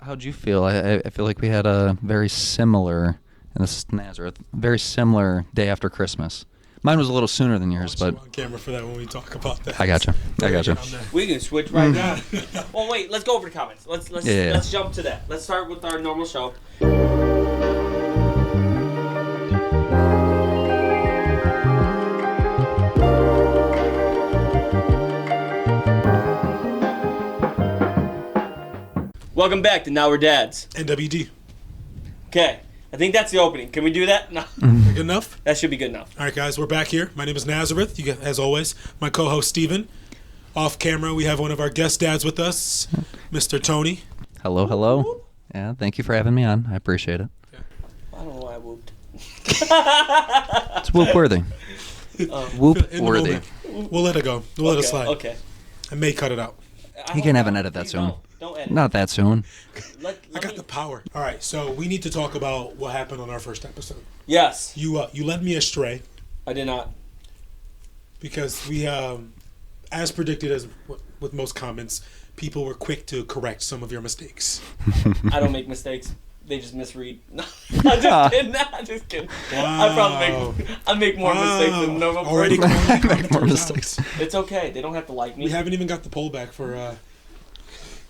How'd you feel? I feel like we had a very similar, and this is Nazareth, very similar day after Christmas. Mine was a little sooner than yours, but... on camera for that when we talk about that. I gotcha. We can switch right now. Well, wait, let's go over the comments. Let's jump to that. Let's start with our normal show. Welcome back to Now We're Dads. NWD. Okay, I think that's the opening. Can we do that? No. Good enough? That should be good enough. All right, guys, we're back here. My name is Nazareth, as always. My co-host, Steven. Off camera, we have one of our guest dads with us, Mr. Tony. Hello. Yeah, thank you for having me on. I appreciate it. I don't know why I whooped. It's whoop-worthy. Whoop-worthy. We'll let it go. We'll let it slide. Okay. I may cut it out. You can have an edit that soon. Don't edit. Not that soon. I got the power. All right, so we need to talk about what happened on our first episode. Yes. You led me astray. I did not. Because we, as predicted, as with most comments, people were quick to correct some of your mistakes. I don't make mistakes. They just misread. No, I'm just kidding. Wow. I make more mistakes than normal. Already Make more mistakes. It's okay. They don't have to like me. We haven't even got the poll back for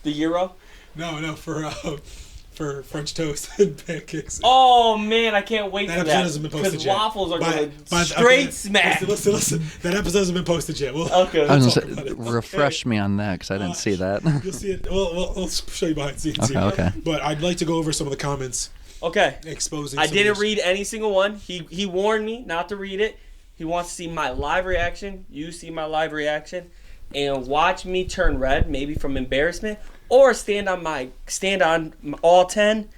the Euro. No, for French toast and pancakes. Oh man, I can't wait for that. That episode hasn't been posted because yet. waffles are going to straight smack. Listen. That episode hasn't been posted yet. Okay. I was gonna say, refresh me on that because I didn't see that. You'll see it. We'll show you behind the scenes. Okay. But I'd like to go over some of the comments. Okay. Exposing. I didn't read any single one. He warned me not to read it. He wants to see my live reaction. You see my live reaction, and watch me turn red, maybe from embarrassment, or stand on all 10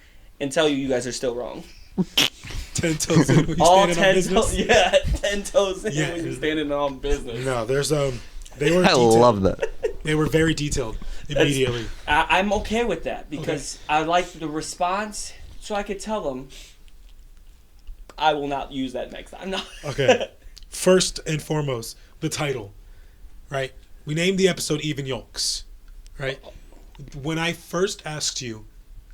and tell you guys are still wrong. 10 toes in when you're all standing 10 on business. 10 toes in when you're standing on business. No, there's they were. I detailed. love that. They were very detailed immediately. I'm okay with that because I like the response, so I could tell them I will not use that next time. No. Okay. First and foremost, the title, right? We named the episode Even Yolks, right? When I first asked you,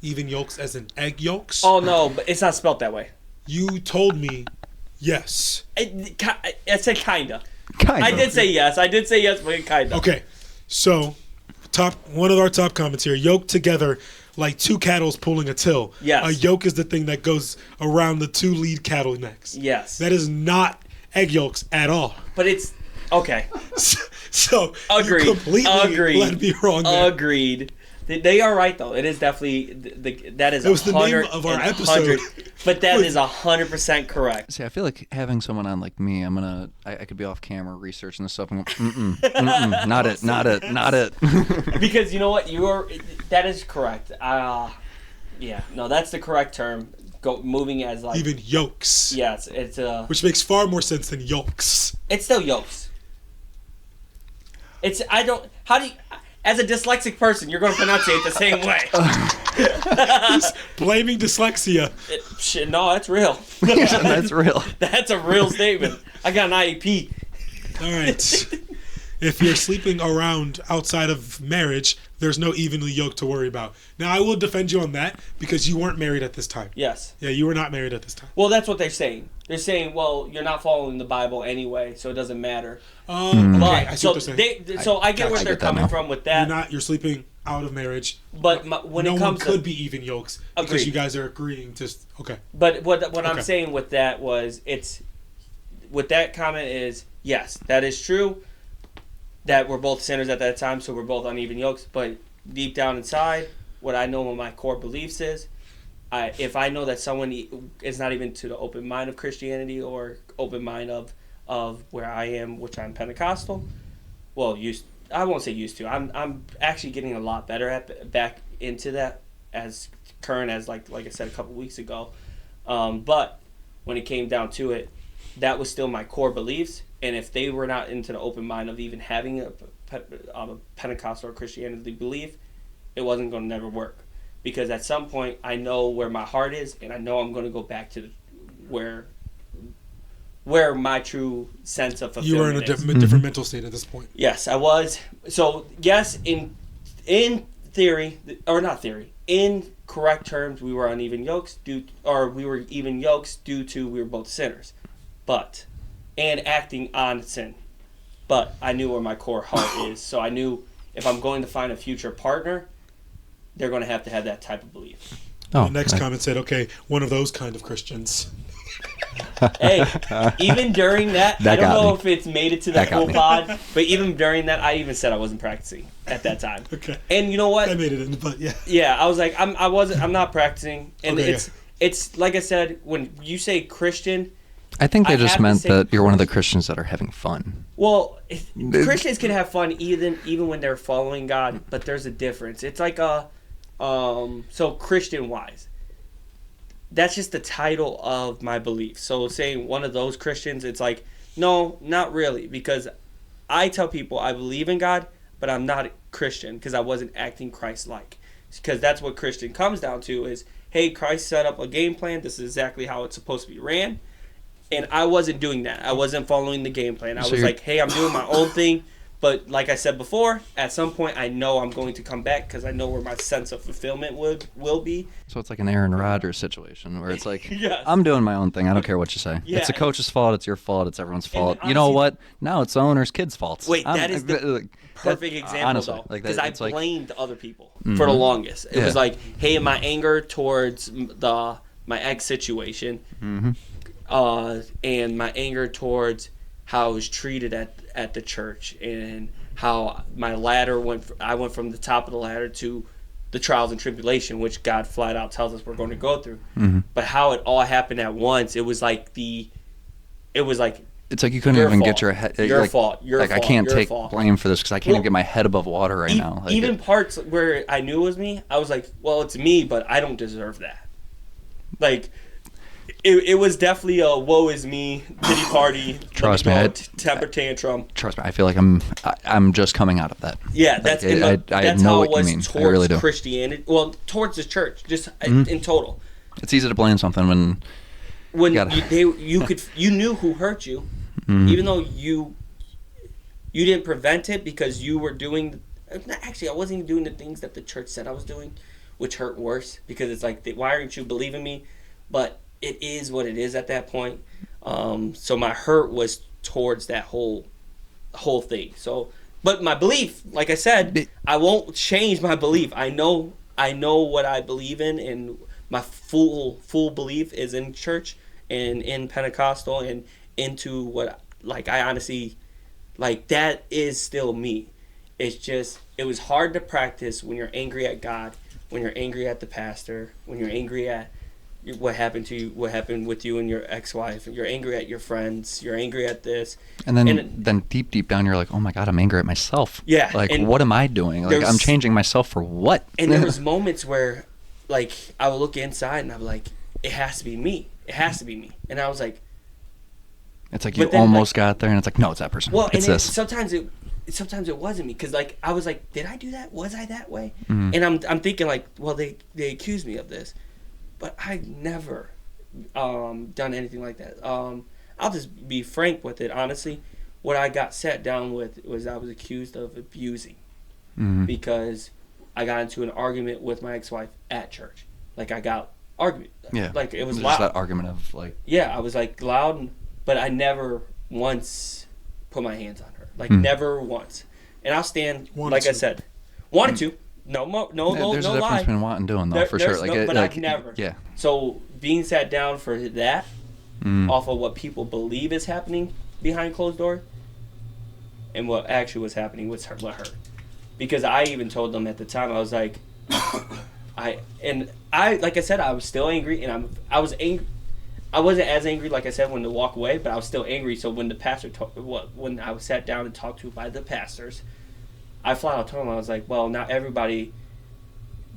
even yolks as in egg yolks? Oh, no, but it's not spelled that way. You told me yes. I said kinda. Kind I of. did say yes, but kinda. Okay, so one of our top comments here, yoked together like two cattle pulling a till. Yes. A yoke is the thing that goes around the two lead cattle necks. Yes. That is not egg yolks at all. But it's okay. So Agreed. You completely led me wrong there. Agreed. They are right though. It is definitely that is. It was the name of our episode. But that is 100% correct. See, I feel like having someone on like me, I could be off camera researching this stuff and go, not it. Because you know what, that is correct. Yeah, no, that's the correct term. Moving as like even yolks. Yes, it's which makes far more sense than yolks. It's still yolks. How do you? As a dyslexic person, you're going to pronunciate the same way. He's blaming dyslexia. No, that's real. That's real. That's a real statement. I got an IEP. All right. If you're sleeping around outside of marriage, there's no evenly yoked to worry about. Now, I will defend you on that because you weren't married at this time. Yes. Yeah, you were not married at this time. Well, that's what they're saying. They're saying, well, you're not following the Bible anyway, so it doesn't matter. Okay, I see what they're saying. I get where they're coming from with that. You're sleeping out of marriage. But when it comes no one could be even yokes because you guys are agreeing to. Okay. But what I'm saying with that was with that comment is yes, that is true. That we're both sinners at that time, so we're both uneven yokes. But deep down inside, what I know what my core beliefs is, if I know that someone is not even to the open mind of Christianity or open mind of where I am, which I'm Pentecostal, well, I won't say used to. I'm actually getting a lot better back into that as current as like I said a couple weeks ago. But when it came down to it, that was still my core beliefs. And if they were not into the open mind of even having a Pentecostal or Christianity belief, it wasn't going to never work. Because at some point, I know where my heart is, and I know I'm going to go back to where my true sense of fulfillment is. You were in a different mental state at this point. Yes, I was. So, yes, in in correct terms, we were uneven yokes we were even yokes due to we were both sinners, and acting on sin. But I knew where my core heart is, so I knew if I'm going to find a future partner, they're going to have that type of belief. The next comment said, "Okay, one of those kind of Christians." Hey, even during that I don't know me. if it's made it to the full pod, but even during that, I even said I wasn't practicing at that time. Okay. And you know what? I made it in, but yeah. Yeah, I was like, I'm not practicing, and Okay, it's like I said, when you say Christian, I think they just have to meant say that you're one of the Christians that are having fun. well, Christians can have fun even when they're following God, but there's a difference. It's like so Christian wise. That's just the title of my belief. So saying one of those Christians, it's like, no, not really. Because I tell people I believe in God, but I'm not a Christian because I wasn't acting Christ-like. Because that's what Christian comes down to is, hey, Christ set up a game plan. This is exactly how it's supposed to be ran. And I wasn't doing that. I wasn't following the game plan. I was like, hey, I'm doing my own thing. But like I said before, at some point I know I'm going to come back because I know where my sense of fulfillment will be. So it's like an Aaron Rodgers situation where it's like, Yes. I'm doing my own thing. I don't care what you say. Yeah. It's the coach's fault. It's your fault. It's everyone's fault. honestly, you know what? Now it's the owner's kid's fault. Wait, that is the perfect example, honestly, though. like that- Because I it's like- blamed other people for the longest. It was like, hey, my anger towards my ex situation, and my anger towards how I was treated at the church, and how my ladder I went from the top of the ladder to the trials and tribulation, which God flat out tells us we're going to go through. But how it all happened at once, it was like it's like you couldn't your even fault. get your head. Your like, fault. Your like fault. I can't your take fault. blame for this because I can't Well, get my head above water right now. Like even parts where I knew it was me, I was like, well, it's me, but I don't deserve that. Like, it was definitely a woe is me, pity party, Trust me, temper tantrum. Trust me, I feel like I'm just coming out of that. Yeah, that's I know how what it was you mean. towards I really do. Christianity. Well, towards the church, just in total. It's easy to blame something when You knew who hurt you, even though you didn't prevent it because you were doing. Actually, I wasn't even doing the things that the church said I was doing, which hurt worse because it's like, why aren't you believing me? But it is what it is at that point. So my hurt was towards that whole thing. So, but my belief, like I said, I won't change my belief. I know what I believe in, and my full belief is in church and in Pentecostal and into what, like, I honestly, like, that is still me. It's just, it was hard to practice when you're angry at God, when you're angry at the pastor, when you're angry at what happened to you, what happened with you and your ex-wife, you're angry at your friends, you're angry at this, and then deep down you're like, oh my God, I'm angry at myself. Yeah, like, and what am I doing? Like, I'm changing myself for what? And there was moments where, like, I would look inside and I'm like, it has to be me, and I was like, it's like you almost got there, and it's like, no, it's that person. well, it's and this. sometimes it wasn't me, because, like, I was like, did I do that? Was I that way? And I'm thinking, like, well, they accused me of this, but I never done anything like that. I'll just be frank with it, honestly. What I got sat down with was I was accused of abusing because I got into an argument with my ex-wife at church. Like, I got argument. Yeah. Like, it was just loud. that argument of, like... Yeah, I was, like, loud, but I never once put my hands on her. Like, never once. And I'll stand, I said, wanted to. No There's a difference lie. between wanting and doing, though, for sure. Like, But I've never. Yeah. So being sat down for that, off of what people believe is happening behind closed doors, and what actually was happening with her, because I even told them at the time, I was like, like I said, I was still angry, and I was angry. I wasn't as angry, like I said, when to walk away, but I was still angry. So when the pastor when I was sat down and talked to by the pastors, I flat out told him, I was like, well, not everybody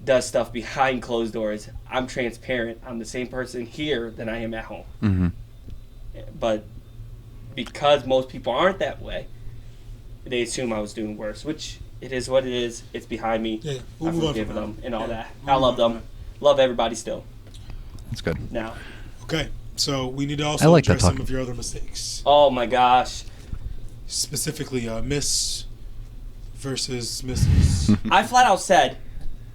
does stuff behind closed doors. I'm transparent. I'm the same person here than I am at home. Mm-hmm. But because most people aren't that way, they assume I was doing worse, which it is what it is. It's behind me. Yeah, I forgive them and all that. I love them. Love everybody still. That's good. Now. Okay, so we need to also address some of your other mistakes. Oh my gosh. Specifically, Miss versus Mrs. I flat out said,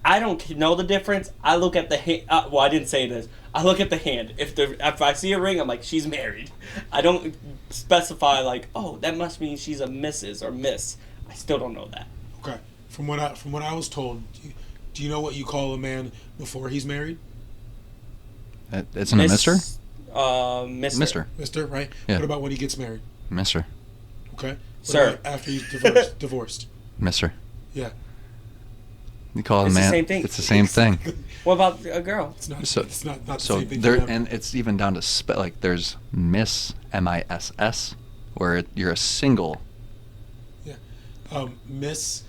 I don't know the difference. I look at the hand. Well, I didn't say this. I look at the hand. If I see a ring, I'm like, she's married. I don't specify like, oh, that must mean she's a Mrs. or Miss. I still don't know that. Okay. From what I was told, do you know what you call a man before he's married? It's not Mister? Mister. Mister. Mister, right? Yeah. What about when he gets married? Mister. Okay. What Sir. about after he's divorced? Mister. Yeah. You call it a It's the man. same thing. It's the same thing. What about a girl? It's not. So- it's not the So same thing. there, for them. and it's even down to like there's Miss MISS, where you're a single. Miss,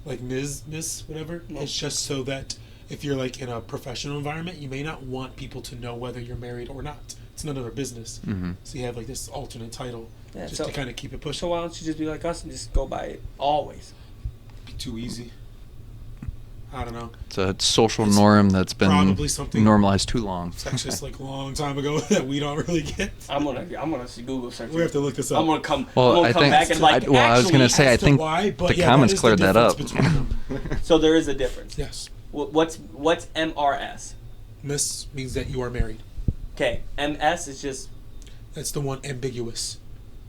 like Miss, whatever. No. It's just so that if you're like in a professional environment, you may not want people to know whether you're married or not. It's none of their business. Mm-hmm. So you have like this alternate title, Yeah, just so- to kind of keep it pushing. So why don't you just be like us and just go by it always? Be too easy. I don't know. It's a social It's norm that's been probably something- normalized too long. It's just like a long time ago that we don't really get. I'm gonna Google search. We have to look this up. I'm gonna come. Well, I'm gonna I come think back and like. well, I was gonna actually- say, I as to think why, but the yeah, comments that is cleared the that up. difference between them. So there is a difference. Yes. What's MRS? Miss means that you are married. Okay, MS is just That's the one ambiguous.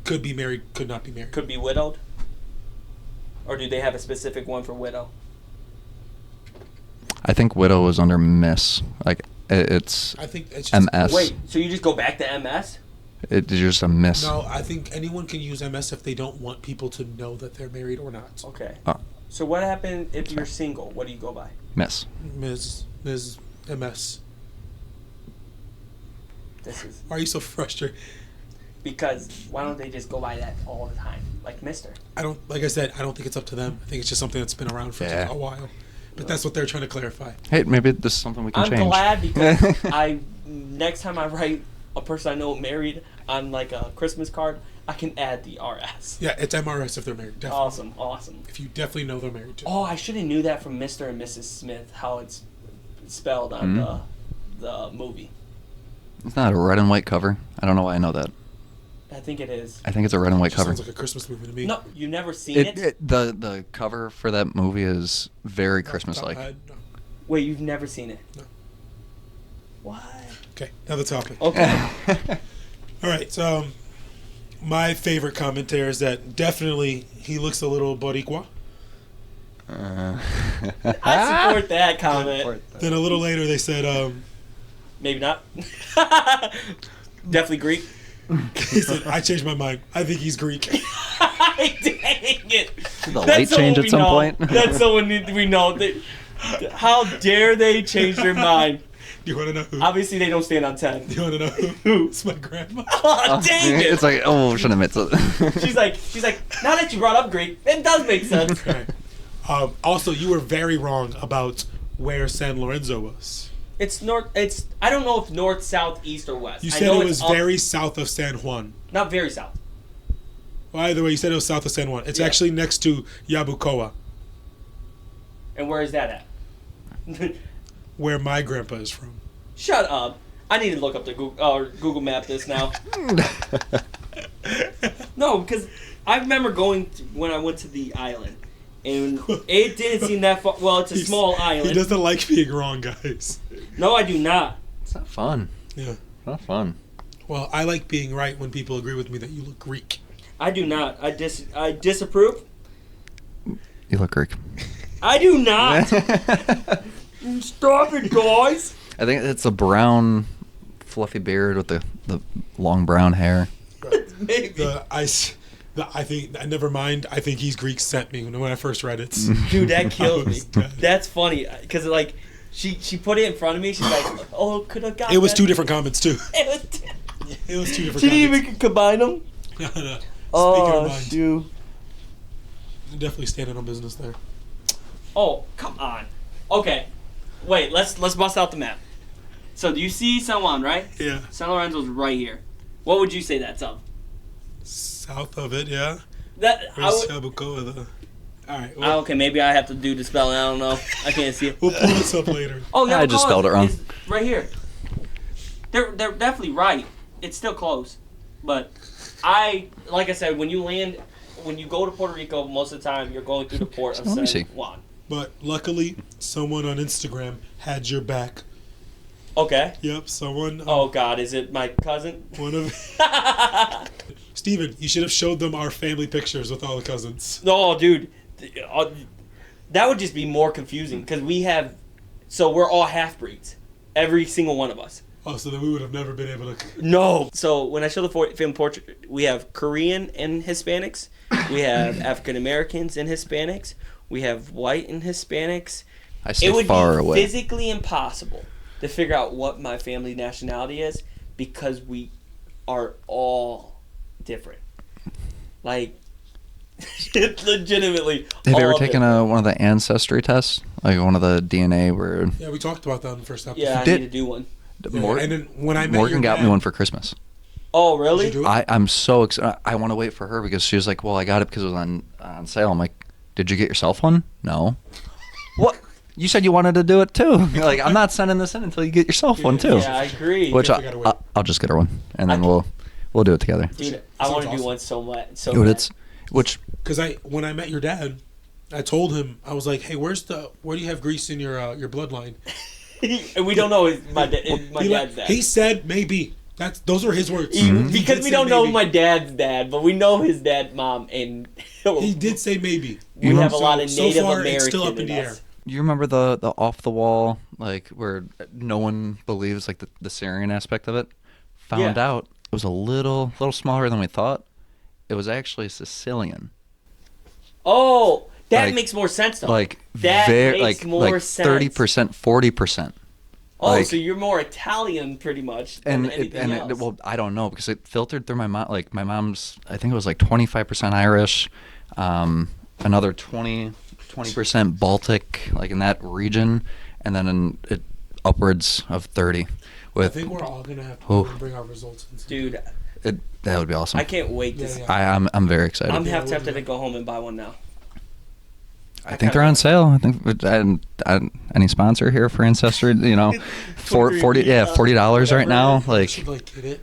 Could be married, could not be married. could be widowed. Or do they have a specific one for widow? I think widow was under Miss. Like it's I think it's just MS. Wait, so you just go back to MS? It's just a Miss. No, I think anyone can use MS if they don't want people to know that they're married or not. Okay. Oh. So what happened if you're single? What do you go by? Miss. Ms. MS. This is Why are you so frustrated? because why don't they just go by that all the time, like Mister? I don't, like I said, I don't think it's up to them. I think it's just something that's been around for Yeah. a while. But that's what they're trying to clarify. Hey, maybe this is something we can I'm change. glad because next time I write a person I know married on like a Christmas card, I can add the RS. Yeah, it's MRS if they're married. Definitely. Awesome. If you definitely know they're married too. Oh, I should have knew that from Mr. and Mrs. Smith, how it's spelled on Mhm. the movie. It's not a red and white cover. I don't know why I know that. I think it is. I think it's a red and white Just cover. sounds like a Christmas movie to me. No, you've never seen it? The cover for that movie is very Off the Christmas top of like. my head, no. Wait, you've never seen it? No. What? Okay, another topic. Okay. All right, so my favorite comment there is that definitely he looks a little Boricua. I support that comment. Then a little later they said, Maybe not. Definitely Greek. he said, I changed my mind. I think he's Greek. Dang it. The light change at some point. That's someone we know. How dare they change their mind? Do you want to know who? Obviously, they don't stand on 10. Do you want to know who? It's my grandma. Oh, dang it. It's like, oh, shouldn't admit to She's like, now that you brought up Greek, it does make sense. Right. Also, you were very wrong about where San Lorenzo was. It's north. I don't know if north, south, east, or west. You I said know it it's was up- very south of San Juan. not very south. Well, either way, you said it was south of San Juan. It's Yeah. actually next to Yabucoa, And where is that at? where my grandpa is from. Shut up. I need to look up the Google Map this now. No, because I remember when I went to the island, and it didn't seem that far. Well, it's a small He island. doesn't like being wrong, guys. No, I do not. It's not fun. Yeah. Not fun. Well, I like being right when people agree with me that you look Greek. I do not. I disapprove. You look Greek. I do not. Stop it, guys. I think it's a brown, fluffy beard with the long brown hair. Maybe. Never mind. I think he's Greek sent me when I first read it. Dude, that kills I me. was dead. That's funny because like she put it in front of me. She's like, "Oh, could have got." It was that." two different comments too. It was. It was two different She didn't comments. even combine them. No. Speaking Oh, of mind, shoot. definitely standing on business there. Oh, come on. Okay, wait. Let's bust out the map. So do you see San Juan, right? Yeah. San Lorenzo's right here. What would you say that's of? South of it, yeah. That I Where's would. Yabucoa, though? All right. Well, Okay, maybe I have to do the spelling. I don't know. I can't see it. we'll pull this up later. Oh, yeah, I just spelled it wrong. Right here. They're definitely right. It's still close, but like I said, when you go to Puerto Rico, most of the time you're going through the port of Let me San see. Juan. But luckily, someone on Instagram had your back. Okay. Yep, someone. Oh God, is it my cousin? One of. Steven, you should have showed them our family pictures with all the cousins. No, dude, that would just be more confusing because so we're all half breeds, every single one of us. Oh, so then we would have never been able to. No. So when I show the family portrait, we have Korean and Hispanics, we have African Americans and Hispanics, we have white and Hispanics. I stay It would far be away. physically impossible to figure out what my family nationality is because we are all different. Like, it's legitimately. Have you ever all taken different. one of the ancestry tests, like one of the DNA where Yeah, we talked about that in the first episode. Yeah, I did- need to do one. Yeah, and then when I met Morgan your got dad, me one for Christmas. Oh, Did really? you do it? I'm so excited. I want to wait for her because she was like, "Well, I got it because it was on sale." I'm like, "Did you get yourself one?" No. What? You said you wanted to do it too. You're like, I'm not sending this in until you get yourself one too. Yeah, I agree. Which Yeah, we gotta wait. I'll just get her one, and then we'll do it together. Dude, I Sounds want to do awesome. one so much. So Dude, bad. it's which Because when I met your dad, I told him, I was like, "Hey, where do you have grease in your bloodline?" And we don't know my dad's dad. He said maybe. Those were his words. Mm-hmm. He Because did we say don't know maybe. my dad's dad, but we know his dad, mom, and He did say maybe. we have a So- lot of so Native far, American it's still up in the us. air. you remember the off the wall, like where no one believes like the Syrian aspect of it. Found Yeah. out it was a little smaller than we thought. It was actually Sicilian. Oh, that Like- makes more sense though. Like that very makes like more like sense. 30%, 40%. Oh, like- so you're more Italian, pretty much, than anything else. Well, I don't know because it filtered through my mom. Like my mom's, I think it was like 25% Irish, another 20% Baltic, like in that region, and then upwards of 30. I With think we're all gonna have to Oh. bring our results. And see. Dude, that would be awesome. I can't wait to. Yeah. I'm very excited. I'm Yeah, half we'll tempted do to it. go home and buy one now. I think they're on sale. I think any sponsor here for Ancestry, $40 right now. We Like, should get it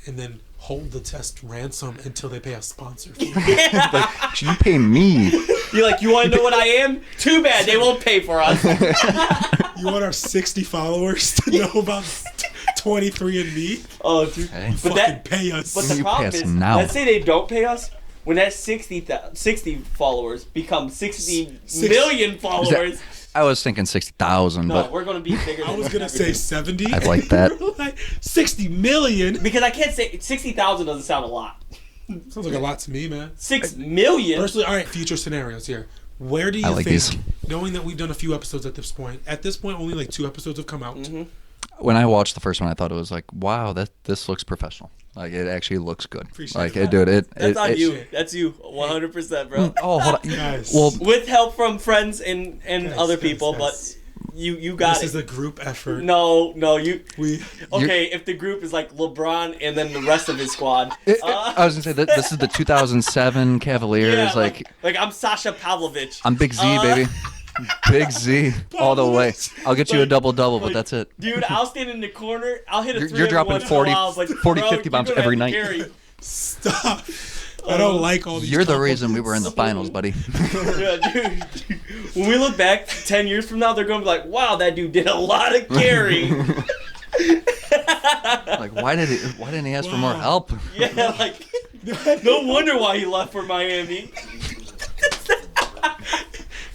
and then hold the test ransom until they pay a sponsor fee. you pay me. You're like, you want to know what I am? Too bad, they won't pay for us. You want our 60 followers to know about 23andMe? Oh, dude. Hey. But Fucking pay us. But the You problem pay us is, now. let's say they don't pay us. When that 60 followers become 60 million followers, I was thinking 60,000, no, but we're going to be bigger than I was gonna say everything. 70. I'd like that. Like 60 million. Because I can't say 60,000 doesn't sound a lot. Sounds like a lot to me, man. 6 million? Personally, all right. Future scenarios here. Where do you I like think, these. knowing that we've done a few episodes at this point, only like 2 episodes have come out. Mm-hmm. when I watched the first one, I thought it was like, wow, this looks professional. Like it actually looks good. Appreciate Like that. it, dude. That's on it- you. That's you. 100%, bro. Oh, hold on. Guys. Well, With help from friends and Guys, other guys, people, guys. but you got This it. is a group effort. No, you. We Okay, if the group is like LeBron and then the rest of his squad. I was gonna say that this is the 2007 Cavaliers. Yeah, like I'm Sasha Pavlovich. I'm Big Z, baby. Big Z all the way. I'll get you a Like- double-double, but like, that's it. Dude, I'll stand in the corner. I'll hit a You're- three you're every dropping once in a 40 while. I was like, 40, bro, 50 you're bombs gonna every have to night. carry. stop. I don't like all these. You're the reason we were in the compliments. finals, buddy. Yeah, dude. When we look back 10 years from now, they're going to be like, wow, that dude did a lot of carrying. Like, why didn't he ask for more Wow. help? Yeah, like, no wonder why he left for Miami.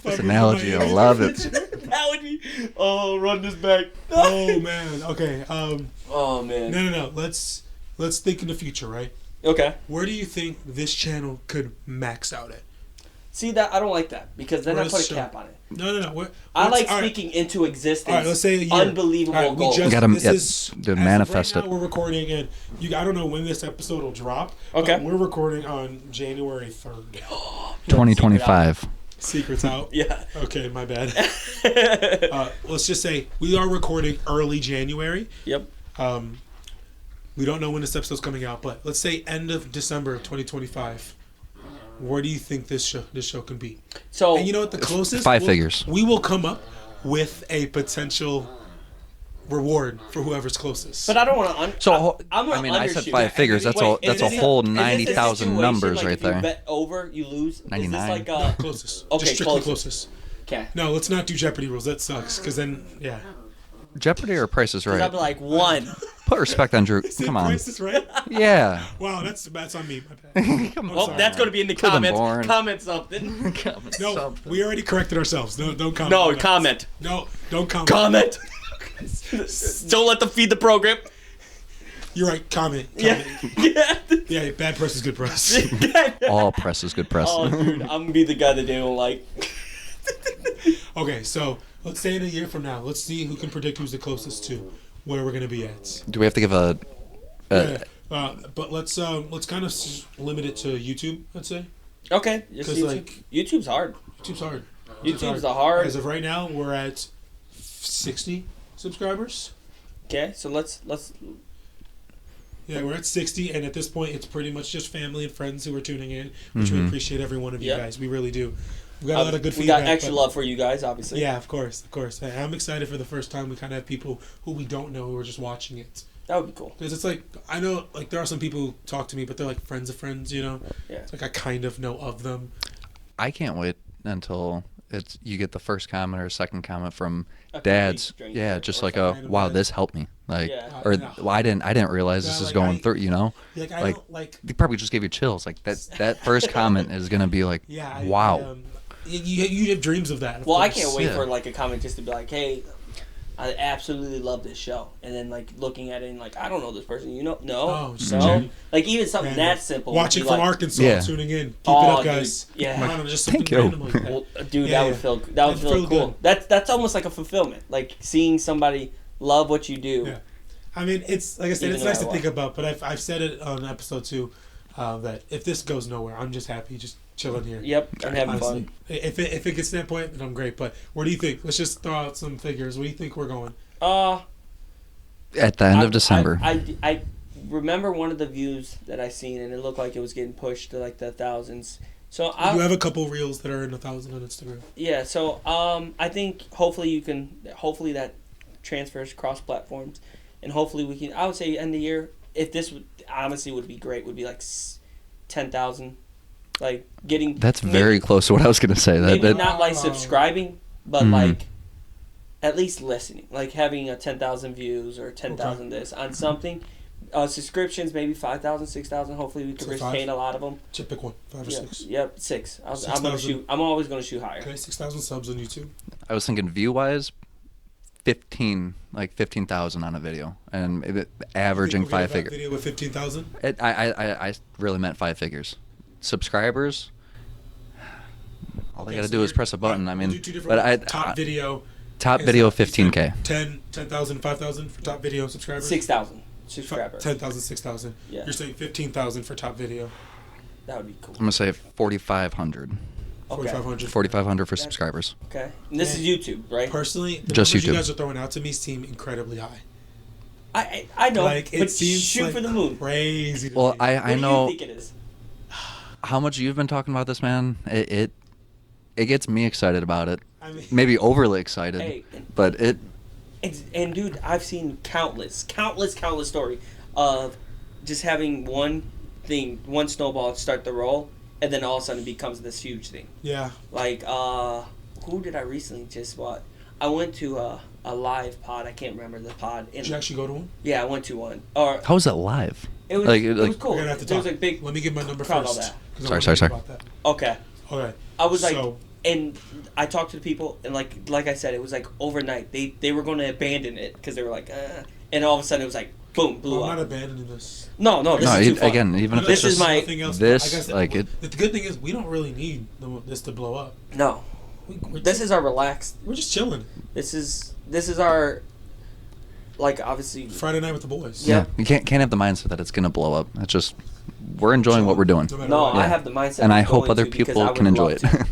This analogy, I love it. That would be, oh, run this back. Oh man. Okay. Oh, man. No. Let's think in the future, right? Okay. Where do you think this channel could max out at? See, that I don't like that because then I Where's put a show? cap on it. No. I like all right. speaking into existence. All right, let's say a year. Unbelievable All right, we goals. just, Gotta- this yeah, is dude, as of manifest right now, it. We're recording, and I don't know when this episode will drop. Okay. But we're recording on January 3rd. 2025. Secrets out. Yeah. Okay, my bad. Let's just say we are recording early January. Yep. We don't know when this episode's coming out, but let's say end of December of 2025. Where do you think this show can be? So, And you know what? The closest 5 figures. We will come up with a potential reward for whoever's closest. but I don't want to. So I'm gonna I said undershoot. 5 figures. That's Wait, that's is a it- whole is this a 90,000 situation, numbers like, right if you there. bet over, you lose. Is 99. this like closest. Okay, Just strictly closest. closest. Okay. No, let's not do Jeopardy rules. That sucks. Because then, yeah. Jeopardy or Price is Because Right? I'll be like, 1. Put respect on Drew. Is it Come on. Price is Right? Yeah. Wow, that's on me. My bad. Come I'm Well, sorry. that's going to be in the Could've been comments. born. Comment something. No, we already corrected ourselves. No, don't comment. No, on that. comment. No, don't comment. Comment. Don't let them feed the program. You're right. Comment. Yeah. Comment. Yeah. Yeah, bad press is good press. All press is good press. Oh, dude, I'm going to be the guy that they don't like. Okay, so let's say in a year from now, let's see who can predict who's the closest to where we're gonna be at. Do we have to give a? Yeah. But let's kind of limit it to YouTube. Let's say Okay. Just 'Cause, YouTube. like- YouTube's hard. YouTube's hard. YouTube's the hard. As of right now, we're at 60 subscribers. Okay, so let's Yeah, we're at 60, and at this point, it's pretty much just family and friends who are tuning in, which we appreciate every one of you Yeah. guys. We really do. We got a lot of good we feedback. got extra but- love for you guys, obviously. Yeah, of course. And I'm excited for the first time we kind of have people who we don't know who are just watching it. That would be cool. Because it's like, I know, like, there are some people who talk to me, but they're like friends of friends, you know? Yeah. It's like I kind of know of them. I can't wait until you get the first comment or second comment from A complete dads. stranger Yeah, just or like some random wow, dad. this helped me. Like, Yeah. or Yeah. well, I didn't realize Yeah, this is like, going I- through. You know, Like, I Like- don't, like, they probably just gave you chills. Like that first comment is gonna be like, yeah. wow. You have dreams of that. Of Well, I course. can't wait Yeah. for like a comment just to be like, "Hey, I absolutely love this show," and then like looking at it and like, "I don't know this person," you know? No, Oh, just no. Jenny. Like even something Random. that simple. would Watching be from like, Arkansas, Yeah. tuning in. Keep Oh, it up, dude, guys. yeah. I don't know, just something Thank you. random like that. Well, dude, Yeah, that would yeah. feel that would That'd feel feel cool. good. That's almost like a fulfillment, like seeing somebody love what you do. Yeah. I mean, it's like I said, Even it's no nice to matter think about, but I've said it on episode 2 that if this goes nowhere, I'm just happy, just chilling here. Yep, I'm having Honestly. fun. If it gets to that point, then I'm great. But where do you think? Let's just throw out some figures. Where do you think we're going? At the end of December. I remember one of the views that I seen, and it looked like it was getting pushed to like the thousands. So You have a couple reels that are in 1,000 on Instagram. yeah. So I think hopefully that transfers cross platforms, and hopefully we can. I would say end the year, if this would honestly would be great, would be like 10,000, like getting. That's very close to what I was gonna say. Maybe That not like subscribing, but Mhm. like at least listening, like having a 10,000 views or 10,000 this on something. Subscriptions maybe 5,000, 6,000. Hopefully we can So five? retain a lot of them. Just pick one. 5 or Yeah, 6. yep, 6. I'm gonna 6,000. shoot. I'm always gonna shoot higher. Okay, 6,000 subs on YouTube. I was thinking view wise, 15,000 on a video, and averaging Think we'll get 5 that figures. Video with 15,000. I really meant 5 figures. Subscribers. All they gotta do is press a button. I We'll mean, do 2 different but ones. Top video. top is video that 15K. 10,000, 5,000 for top video subscribers. 6,000 subscribers. 10,000, 6,000. Yeah. You're saying 15,000 for top video. That would be cool. I'm gonna say 4,500. Okay. 4,500. 4,500 for That's- subscribers. Okay. And this is Yeah. YouTube, right? Personally, the Just numbers you YouTube. guys are throwing out to me seem incredibly high. I know, Like, it but seems shoot like for the moon. crazy. To Well, me. I What do know you think it is? how much you've been talking about this, man. It gets me excited about it. I mean, Maybe overly excited, Hey, but it. and dude, I've seen countless story of just having one snowball start the roll, and then all of a sudden it becomes this huge thing. yeah. Like, who did I recently just watch? I went to a live pod. I can't remember the pod. Did you actually go to one? Yeah, I went to one. Or How is that live? it was like- it like- was cool. We're gonna have to There was talk. a big. Let me give my number crowd, all first. that. 'cause I Sorry, wanna sorry, hear sorry. about that. Okay. Okay. I was like, So- and I talked to the people, and like I said, it was like overnight. They were going to abandon it because they were like, and all of a sudden it was like, boom, blew I'm not up. abandoning this. No, this No, is too fun. again, even if This it's is just my- Nothing else. this, Like I said, like it. The good thing is we don't really need this to blow up. No, this is our relaxed. We're just chilling. This is our, like obviously. Friday night with the boys. Yeah. Yeah, you can't have the mindset that it's gonna blow up. It's just we're enjoying what we're doing, No matter No, what. I Yeah. have the mindset. and I of hope going other to because I people would can enjoy love it. to.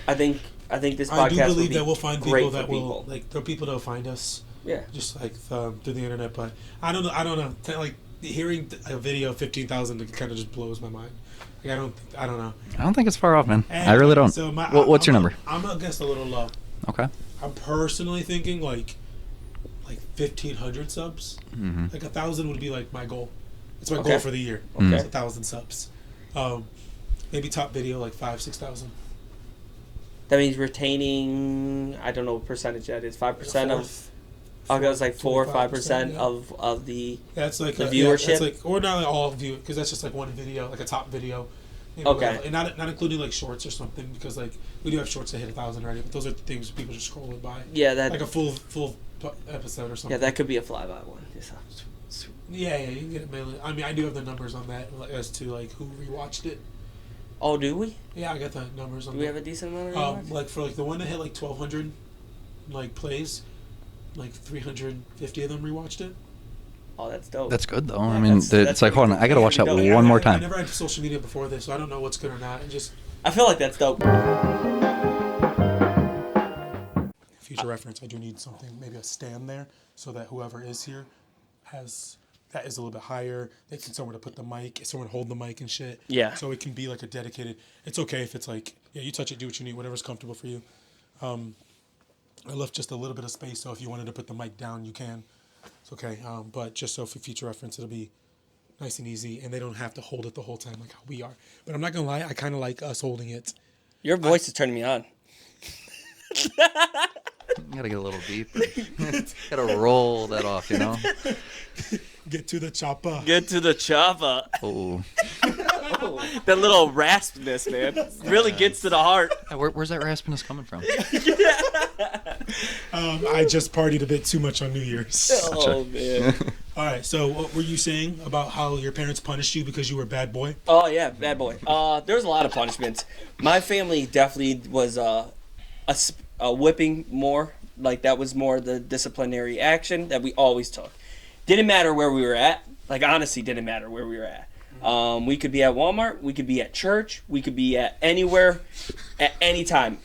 I think this podcast I do will believe be that we'll find great people for that will people. like there are people that will find us Yeah. just like through the internet. But I don't know. Like hearing a video of 15,000 it kind of just blows my mind. Like, I don't know. I don't think it's far off, man. And I really don't. So What's your number? I'm gonna guess a little low. Okay. I'm personally thinking like 1,500 subs. Mm-hmm. Like 1,000 would be like my goal. It's my Okay. goal for the year. Okay. It's 1,000 subs. Maybe top video like 5,000-6,000. That means retaining. I don't know what percentage that is. 5% of. I'll go like 4 or 5% of the. That's like the viewership. Yeah, that's like, or not like all view, because that's just like one video, like a top video. Maybe Okay. Like, and not including like shorts or something, because like we do have shorts that hit 1,000 already, but those are things people just scrolling by. Yeah, that. Like a full episode or something. Yeah, that could be a fly-by one. Yeah, you can get it mainly. I mean, I do have the numbers on that as to like who rewatched it. Oh, do we? Yeah, I got the numbers on Do that. we have a decent amount of rewatch? Like for like the one that hit like 1,200 like plays, like 350 of them rewatched it. Oh, that's dope. That's good though. Yeah, I mean, that's it's like, hold on, I gotta watch that dope. one more I time. never had social media before this, so I don't know what's good or not. And just I feel like that's dope. future reference, I do need something, maybe a stand there, so that whoever is here has that is a little bit higher. They can somewhere to put the mic, somewhere to hold the mic and shit. Yeah. So it can be like a dedicated. It's okay if it's like, yeah, you touch it, do what you need, whatever's comfortable for you. I left just a little bit of space, so if you wanted to put the mic down, you can. It's okay. But just so for future reference, it'll be nice and easy, and they don't have to hold it the whole time like how we are. But I'm not gonna lie, I kind of like us holding it. Your voice is turning me on. Gotta get a little deeper. Gotta roll that off, you know. Get to the chopper. Get to the chopper. Oh, That little raspness, man, really gets to the heart. where's that raspiness coming from? I just partied a bit too much on New Year's. Oh man. All right, so what were you saying about how your parents punished you because you were a bad boy? Oh yeah, bad boy. There's a lot of punishments. My family definitely was a whipping more. Like that was more the disciplinary action that we always took. Didn't matter where we were at. Like honestly, didn't matter where we were at. We could be at Walmart. We could be at church. We could be at anywhere, at any time.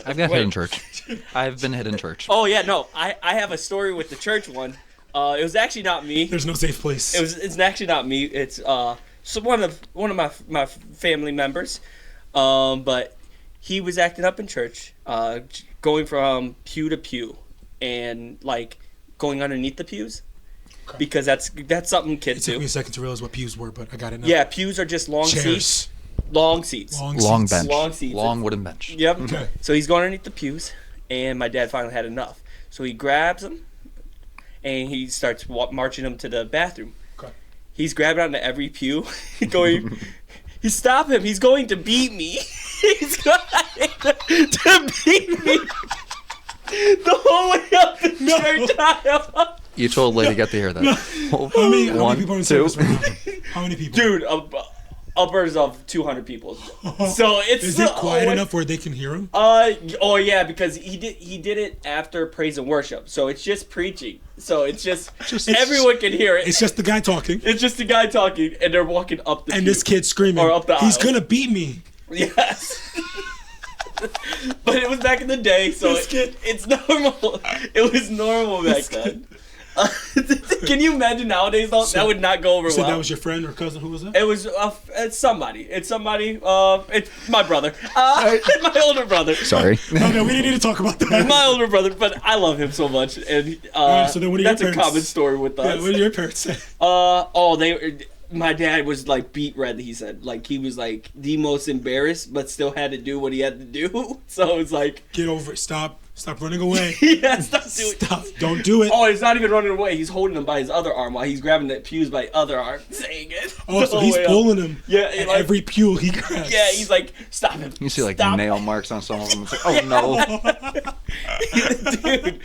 I've got hit in church. I've been hit in church. Oh yeah, no. I have a story with the church one. It was actually not me. There's no safe place. It's actually not me. It's so one of my family members, but he was acting up in church, going from pew to pew, and like going underneath the pews, because that's something It kids took do. me a second to realize what pews were, but I got it now. Yeah, pews are just long Chairs. seats. Long seats. Long seats. bench. Long seats. Long wooden bench. Yep. Okay. So he's going underneath the pews, and my dad finally had enough. So he grabs him, and he starts marching him to the bathroom. Okay. He's grabbing onto every pew, going. He stop him! He's going to beat me. He's going to beat me the whole way up the church aisle. Each old lady got to hear that. How many people are in two. service right now? How many people? Dude, upwards of 200 people. So it's Is it quiet enough where they can hear him? Oh yeah, because he did it after praise and worship. So it's just preaching. So it's just everyone can hear it. It's just the guy talking, It's just the guy talking, and they're walking up the and pew. this kid screaming, Or up the "He's aisle. gonna beat me!" Yes. But it was back in the day, so This kid. it's normal. It was normal back then. Can you imagine nowadays though? So- that would not go over You said well. that was your friend or cousin? Who was that? It was it's somebody. It's somebody. It's my brother. My older brother. Sorry. Okay, we didn't need to talk about that. My older brother, but I love him so much, and Alright, so then what do your that's a parents- common story with Yeah, us. what did your parents say? My dad was like beat red. He said like he was like the most embarrassed, but still had to do what he had to do. So it's like, Get over it. Stop running away. yeah, stop doing. Stop. Don't do it. Oh, he's not even running away. He's holding him by his other arm while he's grabbing the pews by the other arm, saying it. Oh, the so whole he's way up. pulling him. Yeah, at like- every pew he grabs. Yeah, he's like, stop him. You see like Stop nail marks on some of them. It's like, oh no. Dude.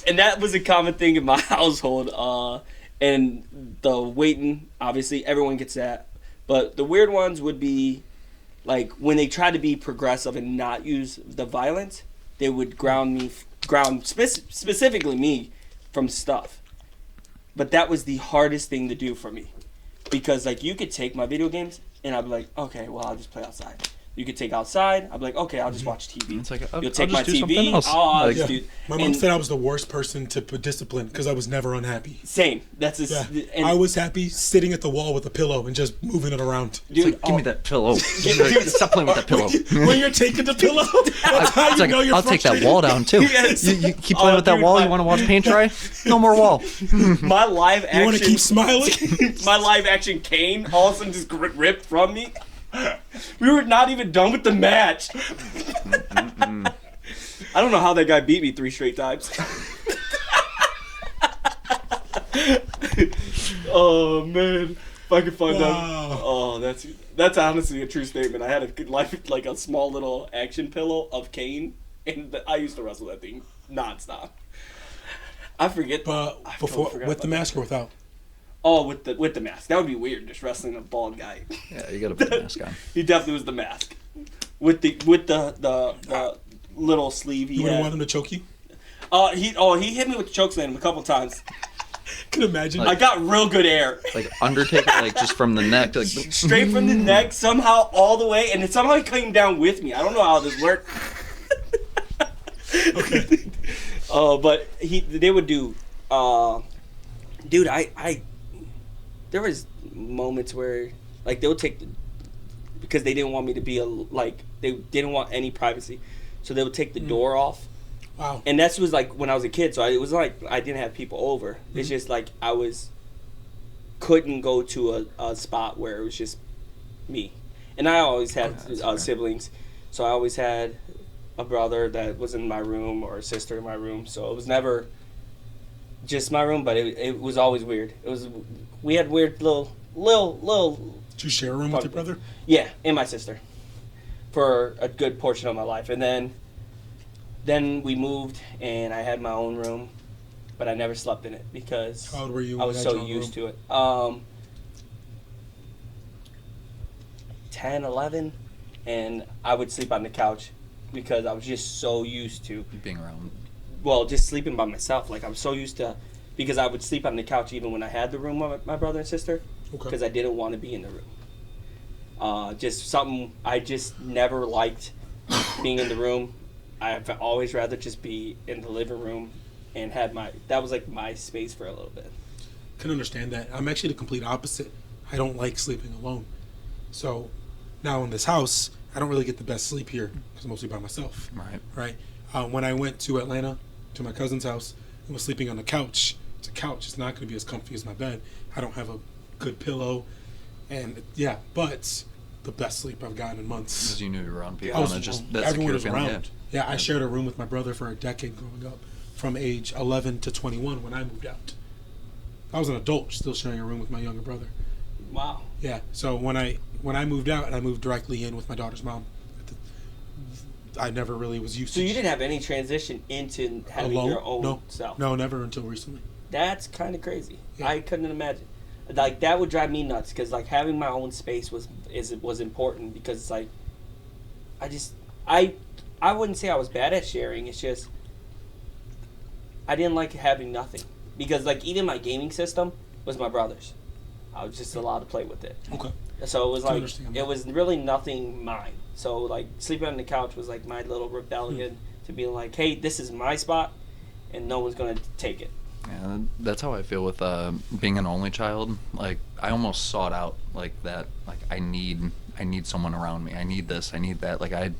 And that was a common thing in my household. And the waiting, obviously, everyone gets that. But the weird ones would be, like, when they try to be progressive and not use the violence, they would ground specifically me from stuff. But that was the hardest thing to do for me. Because, like, you could take my video games, and I'd be like, okay, well, I'll just play outside. You could take outside. I'd be like, okay, I'll just watch TV. It's like, You'll take my just do something TV. else. I'll Like, just Yeah. do. My mom and said I was the worst person to put discipline because I was never unhappy. Same. That's a, Yeah. and, I was happy sitting at the wall with a pillow and just moving it around. It's dude, like, give me oh, that pillow. Stop playing with that pillow. When you're taking the pillow, that's how It's you like, know you're I'll take that frustrated. wall down too. Yes. You keep playing with that dude, wall. You want to watch paint dry? No more wall. my live You want to action, keep smiling? my live action cane all of a sudden just ripped from me. We were not even done with the match. I don't know how that guy beat me 3 straight times. Oh man, if I could find out. Oh, that's honestly a true statement. I had a small little action pillow of cane, and I used to wrestle that thing nonstop. I forget. But I before, totally forgot with the about mask or without? Oh, with the mask. That would be weird, just wrestling a bald guy. Yeah, you gotta put the mask on. He definitely was the mask. With the little sleeve he You wouldn't had. want him to choke you? He hit me with the chokeslam a couple times. Can you imagine? I got real good air. Like Undertaker, like just from the neck, like Straight from the neck, somehow all the way, and then somehow he came down with me. I don't know how this worked. Okay. But they would do, dude. There was moments where like they would take because they didn't want me to be they didn't want any privacy, so they would take the door off. Wow. And that was like when I was a kid, so it was like I didn't have people over. It's just like couldn't go to a spot where it was just me. And I always had siblings, so I always had a brother that was in my room or a sister in my room. So it was never just my room, but it was always weird. We had weird little. Did you share a room with your brother? Yeah, and my sister for a good portion of my life, and then we moved, and I had my own room, but I never slept in it because How old were you I when was you had so your own used room? to it. 10, 11, and I would sleep on the couch because I was just so used to, being around. well, just sleeping by myself. Like I was so used to, because I would sleep on the couch even when I had the room with my brother and sister, because I didn't want to be in the room. Just something I just never liked being in the room. I've always rather just be in the living room and that was like my space for a little bit. Can understand that. I'm actually the complete opposite. I don't like sleeping alone. So now in this house, I don't really get the best sleep here because I'm mostly by myself. Right. When I went to Atlanta to my cousin's house and was sleeping on the couch, it's a couch. It's not going to be as comfy as my bed. I don't have a good pillow, and yeah, but the best sleep I've gotten in months. Because you knew you were around people, I was and it just alone. that Everyone secure was feeling. around. Yeah, I shared a room with my brother for a decade growing up, from age 11 to 21 when I moved out. I was an adult still sharing a room with my younger brother. Wow. Yeah, so when I moved out, and I moved directly in with my daughter's mom, I never really was used to. So you didn't have any transition into having alone? your own No, self? no, never until recently. That's kind of crazy. Yeah. I couldn't imagine. Like that would drive me nuts because like having my own space was important because it's like I wouldn't say I was bad at sharing. It's just I didn't like having nothing because like even my gaming system was my brother's. I was just allowed to play with it. Okay. So it was Can like understand it that. was really nothing mine. So like sleeping on the couch was like my little rebellion to be like, hey, this is my spot, and no one's gonna take it. Yeah, that's how I feel with being an only child. Like I almost sought out like that. Like I need someone around me. I need this. I need that. Like I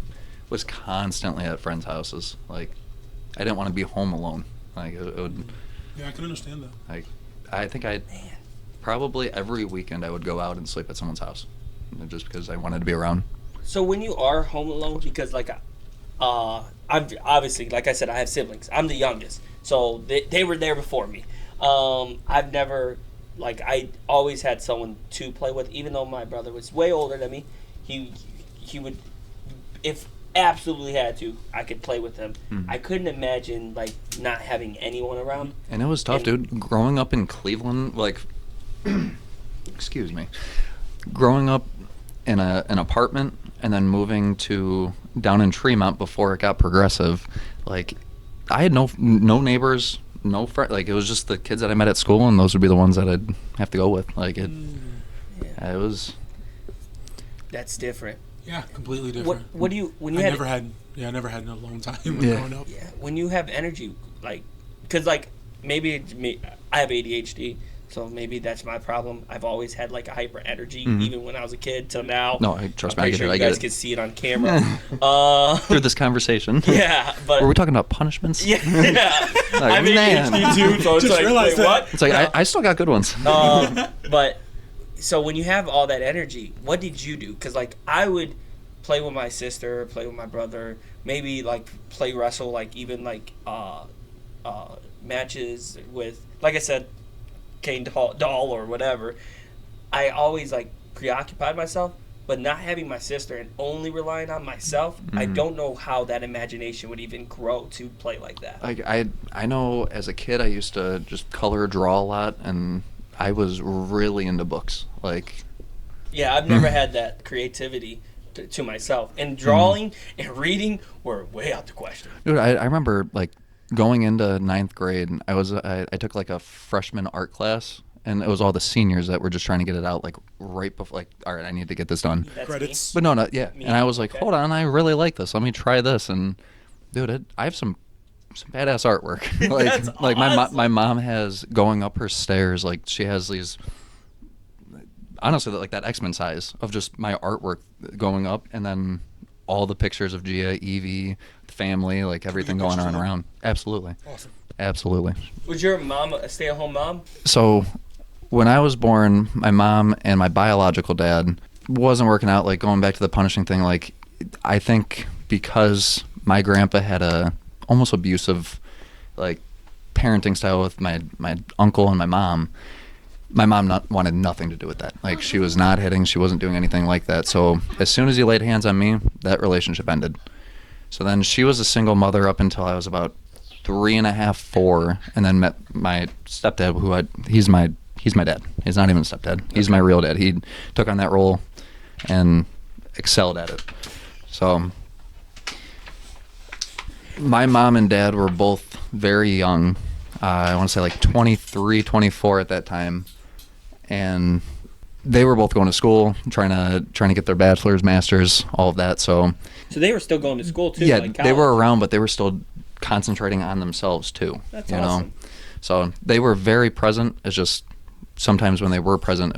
was constantly at friends' houses. Like I didn't want to be home alone. Like it would. Yeah, I can understand that. Like I think probably every weekend I would go out and sleep at someone's house, just because I wanted to be around. So when you are home alone, because like, I've obviously, like I said, I have siblings. I'm the youngest, so they were there before me. I've never, like, I always had someone to play with, even though my brother was way older than me. He would, if absolutely had to, I could play with him. I couldn't imagine like not having anyone around. And it was tough, dude. Growing up in Cleveland, like, excuse me, growing up in an apartment and then moving to down in Tremont before it got progressive, like, I had no neighbors, no friends. Like, it was just the kids that I met at school, and those would be the ones that I'd have to go with. Like, it was. That's different. Yeah, completely different. What do you when you I had never had an alone time when Yeah. growing up. Yeah, when you have energy, like, because, like, maybe it's me, I have ADHD, so maybe that's my problem. I've always had, like, a hyper energy, even when I was a kid till now. No, trust me, I I'm pretty get sure it. I you get guys it. can see it on camera. Through this conversation. Yeah, but... Were we talking about punishments? Yeah. Like, I'm man. ADHD, too, so it's Just like, realized wait, that. what? It's like, I still got good ones. But So when you have all that energy, what did you do? Because like I would play with my sister, play with my brother, maybe like play wrestle, like even like matches with, like I said, Kane doll or whatever. I always like preoccupied myself, but not having my sister and only relying on myself, I don't know how that imagination would even grow to play like that. Like I know as a kid I used to just color draw a lot, and I was really into books. Like, Yeah, I've never had that creativity to myself. And drawing and reading were way out the question. dude, I remember like going into ninth grade. I took like a freshman art class, and it was all the seniors that were just trying to get it out like right before. Like, all right, I need to get this done. That's Credits. But no, yeah. Me? And I was like, Okay. hold on, I really like this. Let me try this. And dude, I have some badass artwork. like That's like awesome. my mom has going up her stairs. Like she has these. Honestly, like that X-Men size of just my artwork going up, and then all the pictures of Gia, Evie, the family, like everything going pictures on of them? around. Absolutely, Awesome. absolutely. Was your mom a stay-at-home mom? So when I was born, my mom and my biological dad wasn't working out. Like going back to the punishing thing, like I think because my grandpa had a almost abusive like parenting style with my uncle and my mom wanted nothing to do with that. Like she was not hitting, she wasn't doing anything like that. So as soon as he laid hands on me, that relationship ended. So then she was a single mother up until I was about 3.5, 4, and then met my stepdad, he's my dad. He's not even a stepdad. He's my real dad. He took on that role and excelled at it. So my mom and dad were both very young. I want to say like 23, 24 at that time. And they were both going to school, trying to get their bachelor's, master's, all of that. So So they were still going to school too. yeah, like they were college. around, but they were still concentrating on themselves too. That's you awesome. know, so they were very present. It's just sometimes when they were present,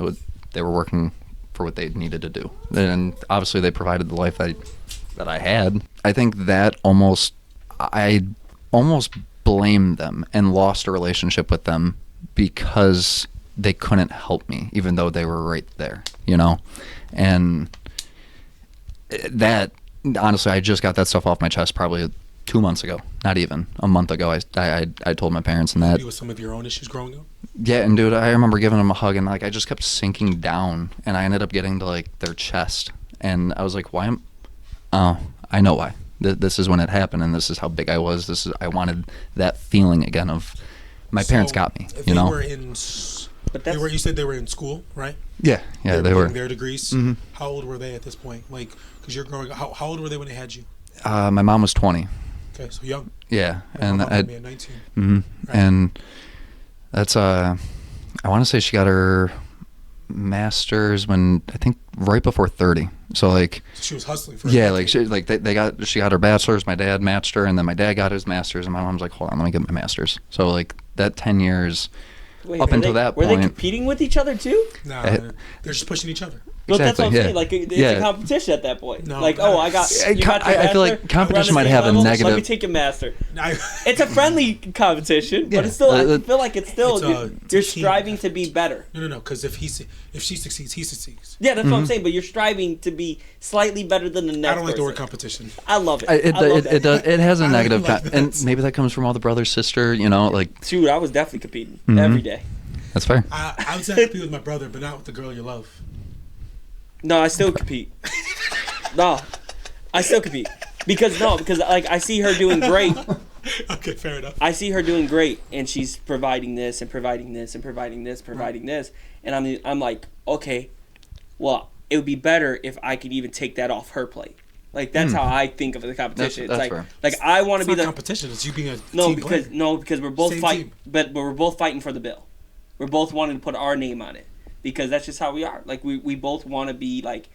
they were working for what they needed to do, and obviously they provided the life that I had. I think that I almost blamed them and lost a relationship with them because they couldn't help me, even though they were right there, you know? And that, honestly, I just got that stuff off my chest probably 2 months ago, not even a month ago. I told my parents, and that, Maybe with some of your own issues growing up. yeah, and dude, I remember giving them a hug, and like I just kept sinking down, and I ended up getting to like their chest, and I was like, oh, I know why. This is when it happened, and this is how big I was. I wanted that feeling again of my parents So, got me, if you they know? were you said they were in school, right? Yeah, they getting were. their degrees. Mhm. How old were they at this point? Like, because you're growing up. How old were they when they had you? My mom was 20. Okay, so young. Yeah, My and mom had me at 19. mhm. Right. And that's I want to say she got her master's when I think right before 30. So like So she was hustling for. yeah, like she got her bachelor's. My dad matched her, and then my dad got his master's, and my mom's like, hold on, let me get my master's. So like that 10 years Wait, up were until they, that were point. they competing with each other too? Nah, Eh, they're just pushing each other. But that's what I'm Exactly, saying. yeah. Like it's Yeah. a competition at that point. No, like, no. oh, I got. I- You got your I feel like master, competition we're on the might have a same level, negative- Let me take your master. I, It's a friendly competition, Yeah. but it's still. I feel like it's still. It's You're a team. striving to be better. no. Because if she succeeds, he succeeds. Yeah, that's what Mm-hmm. I'm saying. But you're striving to be slightly better than the next. I don't like the word person. competition. I love it. It I love that. it has a I don't negative, like that. and maybe that comes from all the brother sister. You know, like Dude, I was definitely competing Mhm. every day. that's fair. I would say I compete with my brother, but not with the girl you love. No, I still compete. No, I still compete because like I see her doing great. Okay, fair enough. I see her doing great, and she's providing this and providing this and providing this, providing this, and I'm like, okay, well, it would be better if I could even take that off her plate. Like that's how I think of the competition. That's it's fair. like I want It's to be not the competition. It's you being a no team because player. because we're both Same fighting, team. but we're both fighting for the bill. We're both wanting to put our name on it because that's just how we are. Like we both want to be like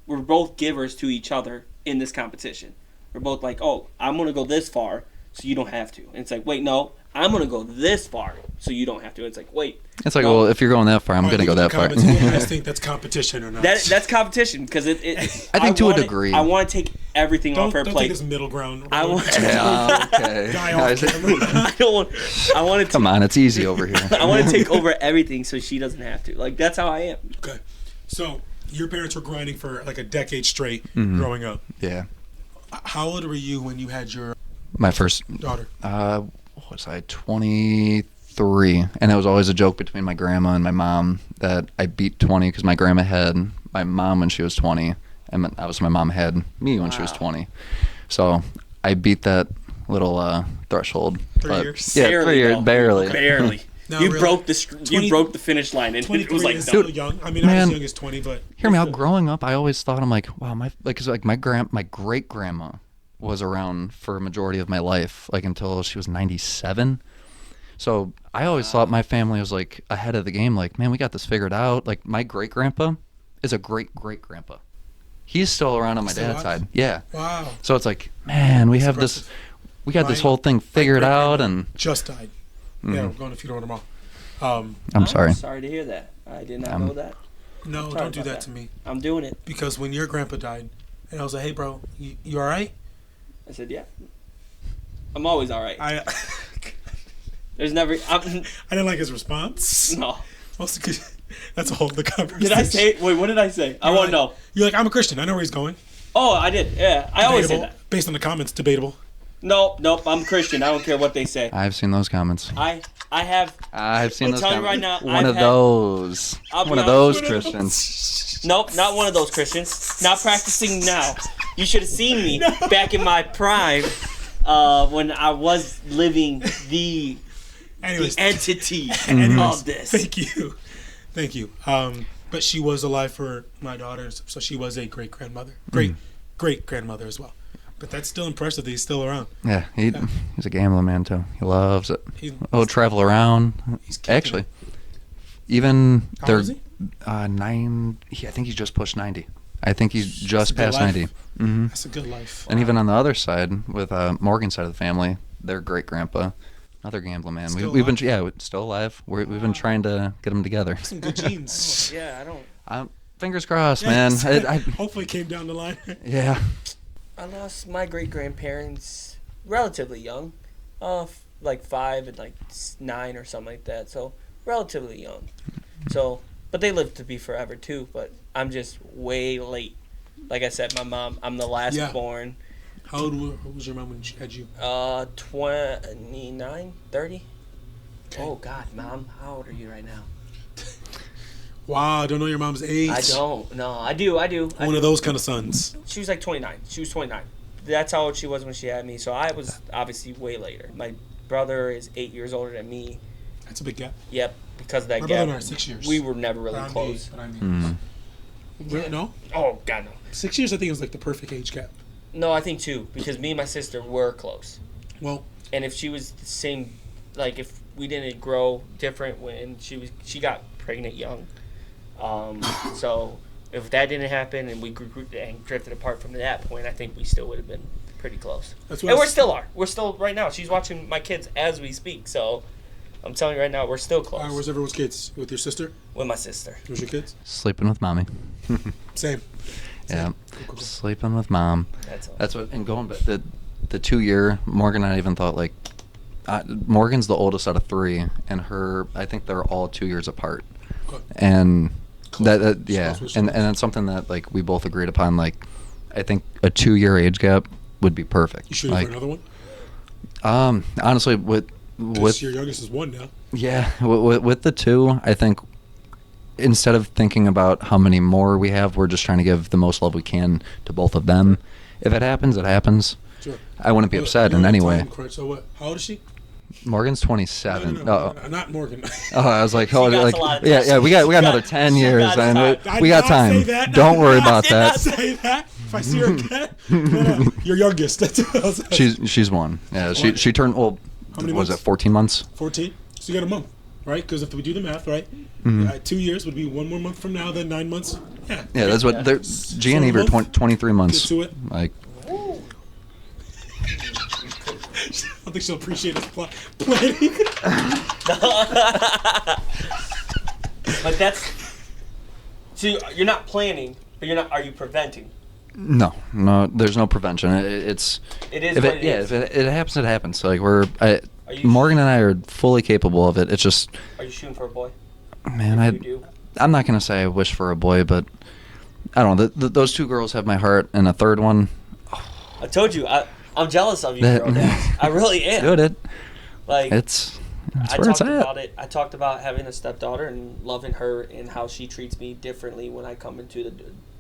we're both givers to each other in this competition. We're both like, oh, I'm gonna go this far, so you don't have to. And it's like, wait, no, I'm gonna go this far, so you don't have to. It's like, wait. It's like, no. well, if you're going that far, I'm going to go that far. Do you guys think that's competition or not? That's competition because I think to a degree. I want to take everything off her don't plate. take this middle ground. I want. Okay. Guy off camera. I don't want. I want to. Come on, it's easy over here. I want to take over everything so she doesn't have to. Like that's how I am. Okay, so your parents were grinding for like a decade straight growing up. Yeah. How old were you when you had your My first daughter? What was I, 23? And it was always a joke between my grandma and my mom that I beat 20 because my grandma had my mom when she was 20, and my mom had me when she was 20. So I beat that little threshold. 3 years? Yeah, Barely, 3 years, though. barely. Barely. No, You really? broke the 20 you broke the finish line, and it 23 was like, is done. still young. I mean, not Man. as young as 20, but Hear me out. Growing up, I always thought, I'm like, wow, my great grandma was around for a majority of my life, like until she was 97. So I always thought my family was like ahead of the game. Like, man, we got this figured out. Like my great grandpa is a great grandpa. He's still around on my Still dad's alive? side. Yeah. wow. So it's like, man, we have impressive. we got this My- whole thing figured out, and Just died. Yeah, we're going to funeral tomorrow. I'm sorry. Sorry to hear that. I did not know that. No, Sorry don't do about that that. to me. I'm doing it. Because when your grandpa died, and I was like, hey, bro, you all right? I said, yeah. I'm always all right. I There's never. didn't like his response. No. Mostly 'cause that's a whole the conversation. Did I say? Wait, what did I say? I want to know. You're like, I'm a Christian. I know where he's going. Oh, I did. Yeah, I always say Debatable. that. Based on the comments, debatable. Nope. I'm Christian. I don't care what they say. I've seen those comments. I have. I've seen I'm those telling you comments. right now, One I've of had- those. I'll be One of honest those with you. Christians. Nope, not one of those Christians. Not practicing now. You should have seen me back in my prime when I was living the Anyways, entity anyways, of this. Thank you. But she was alive for my daughters, so she was a great grandmother, great grandmother as well. But that's still impressive that he's still around. Yeah, he's a gambling man too. He loves it. He's Travel around. kicking Actually, it. even How they're old is he? 9. I think he's just pushed 90. I think he's just a good past life. 90. Mm-hmm. That's a good life. And even on the other side, with Morgan's side of the family, their great grandpa, another gambling man. Still We've been alive? still alive. We've been trying to get them together. Some good genes. Yeah, I don't. Fingers crossed, man. Hopefully, it came down the line. Yeah. I lost my great grandparents relatively young, like 5 and like 9 or something like that. So relatively young. So, but they lived to be forever too. But I'm just way late. Like I said, my mom. I'm the last Yeah. born. How old was your mom when she had you? 29, 30. Okay. Oh God, Mom, how old are you right now? Wow, I don't know your mom's age. I don't. No, I do. One of those kind of sons. She was like 29. She was 29. That's how old she was when she had me. So I was obviously way later. My brother is 8 years older than me. That's a big gap. Yep, because of that My brother gap. and I are 6 years. We were never really Around close. the- around the- Mm. Really? No? Oh God, no. 6 years, I think, was like the perfect age gap. No, I think 2 because me and my sister were close. Well, And if she was the same, like if we didn't grow different when she got pregnant young. So if that didn't happen and we grew and drifted apart from that point, I think we still would have been pretty close. that's what And I we was- still are. We're still right now. She's watching my kids as we speak. So I'm telling you right now, we're still close Where's everyone's kids? With your sister? with my sister. Where's your kids? Sleeping with mommy. Same. Yeah. Cool. Sleeping with mom. That's all. That's what. And going back the 2 year, Morgan and I even thought like, Morgan's the oldest out of 3, and I think they're all 2 years apart. Okay. And Close. yeah, Close with and siblings. that's something that like we both agreed upon. Like, I think a 2 year age gap would be perfect. You shooting like, for another one? honestly, with Your youngest is 1 now. yeah, with the 2, I think instead of thinking about how many more we have, we're just trying to give the most love we can to both of them. If it happens, it happens. Sure. I wouldn't be Well, upset you're in not any telling way. him correct, so what? How old is she? Morgan's 27. No, not Morgan. Oh, I was like, She oh, got like, a lot of yeah, time. yeah, we got She another got- 10 she years, got and time. we got Did not say time. that. Don't worry Did not about that. say that. If I see her again, no, your youngest. That's what I was asking. She's 1. Yeah, One. she turned. Well, How many was months? it 14 months? 14. So you got a month, right? Because if we do the math, right, 2 years would be 1 more month from now, then 9 months. Yeah. Yeah, that's what. They're G and Eve are 23 months. Get to it. Like, don't think she'll appreciate us planning. But that's. So you're not planning, but you're not. Are you preventing? No, there's no prevention. It's It is if what it, it yeah, is. if it happens, it happens. Like you- Morgan and I are fully capable of it. It's just, Are you shooting for a boy? man, If you do. I'm not gonna say I wish for a boy, but I don't know. Those two girls have my heart, and a third one, I told you, I'm jealous of you, That- girl dads. I really am. dude, Like, it's I where it's talked at. about it. I talked about having a stepdaughter and loving her and how she treats me differently when I come into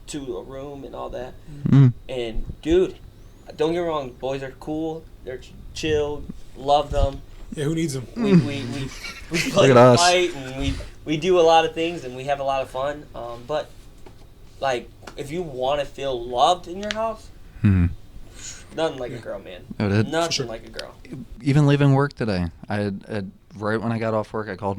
to a room and all that. Mm. And dude, don't get me wrong, boys are cool. They're chill. Love them. Yeah, who needs them? We play at us. fight and we do a lot of things and we have a lot of fun. But like, if you want to feel loved in your house, Mhm. nothing like a girl, man. Oh, that- Nothing Sure. like a girl. Even leaving work today, I had right when I got off work, I called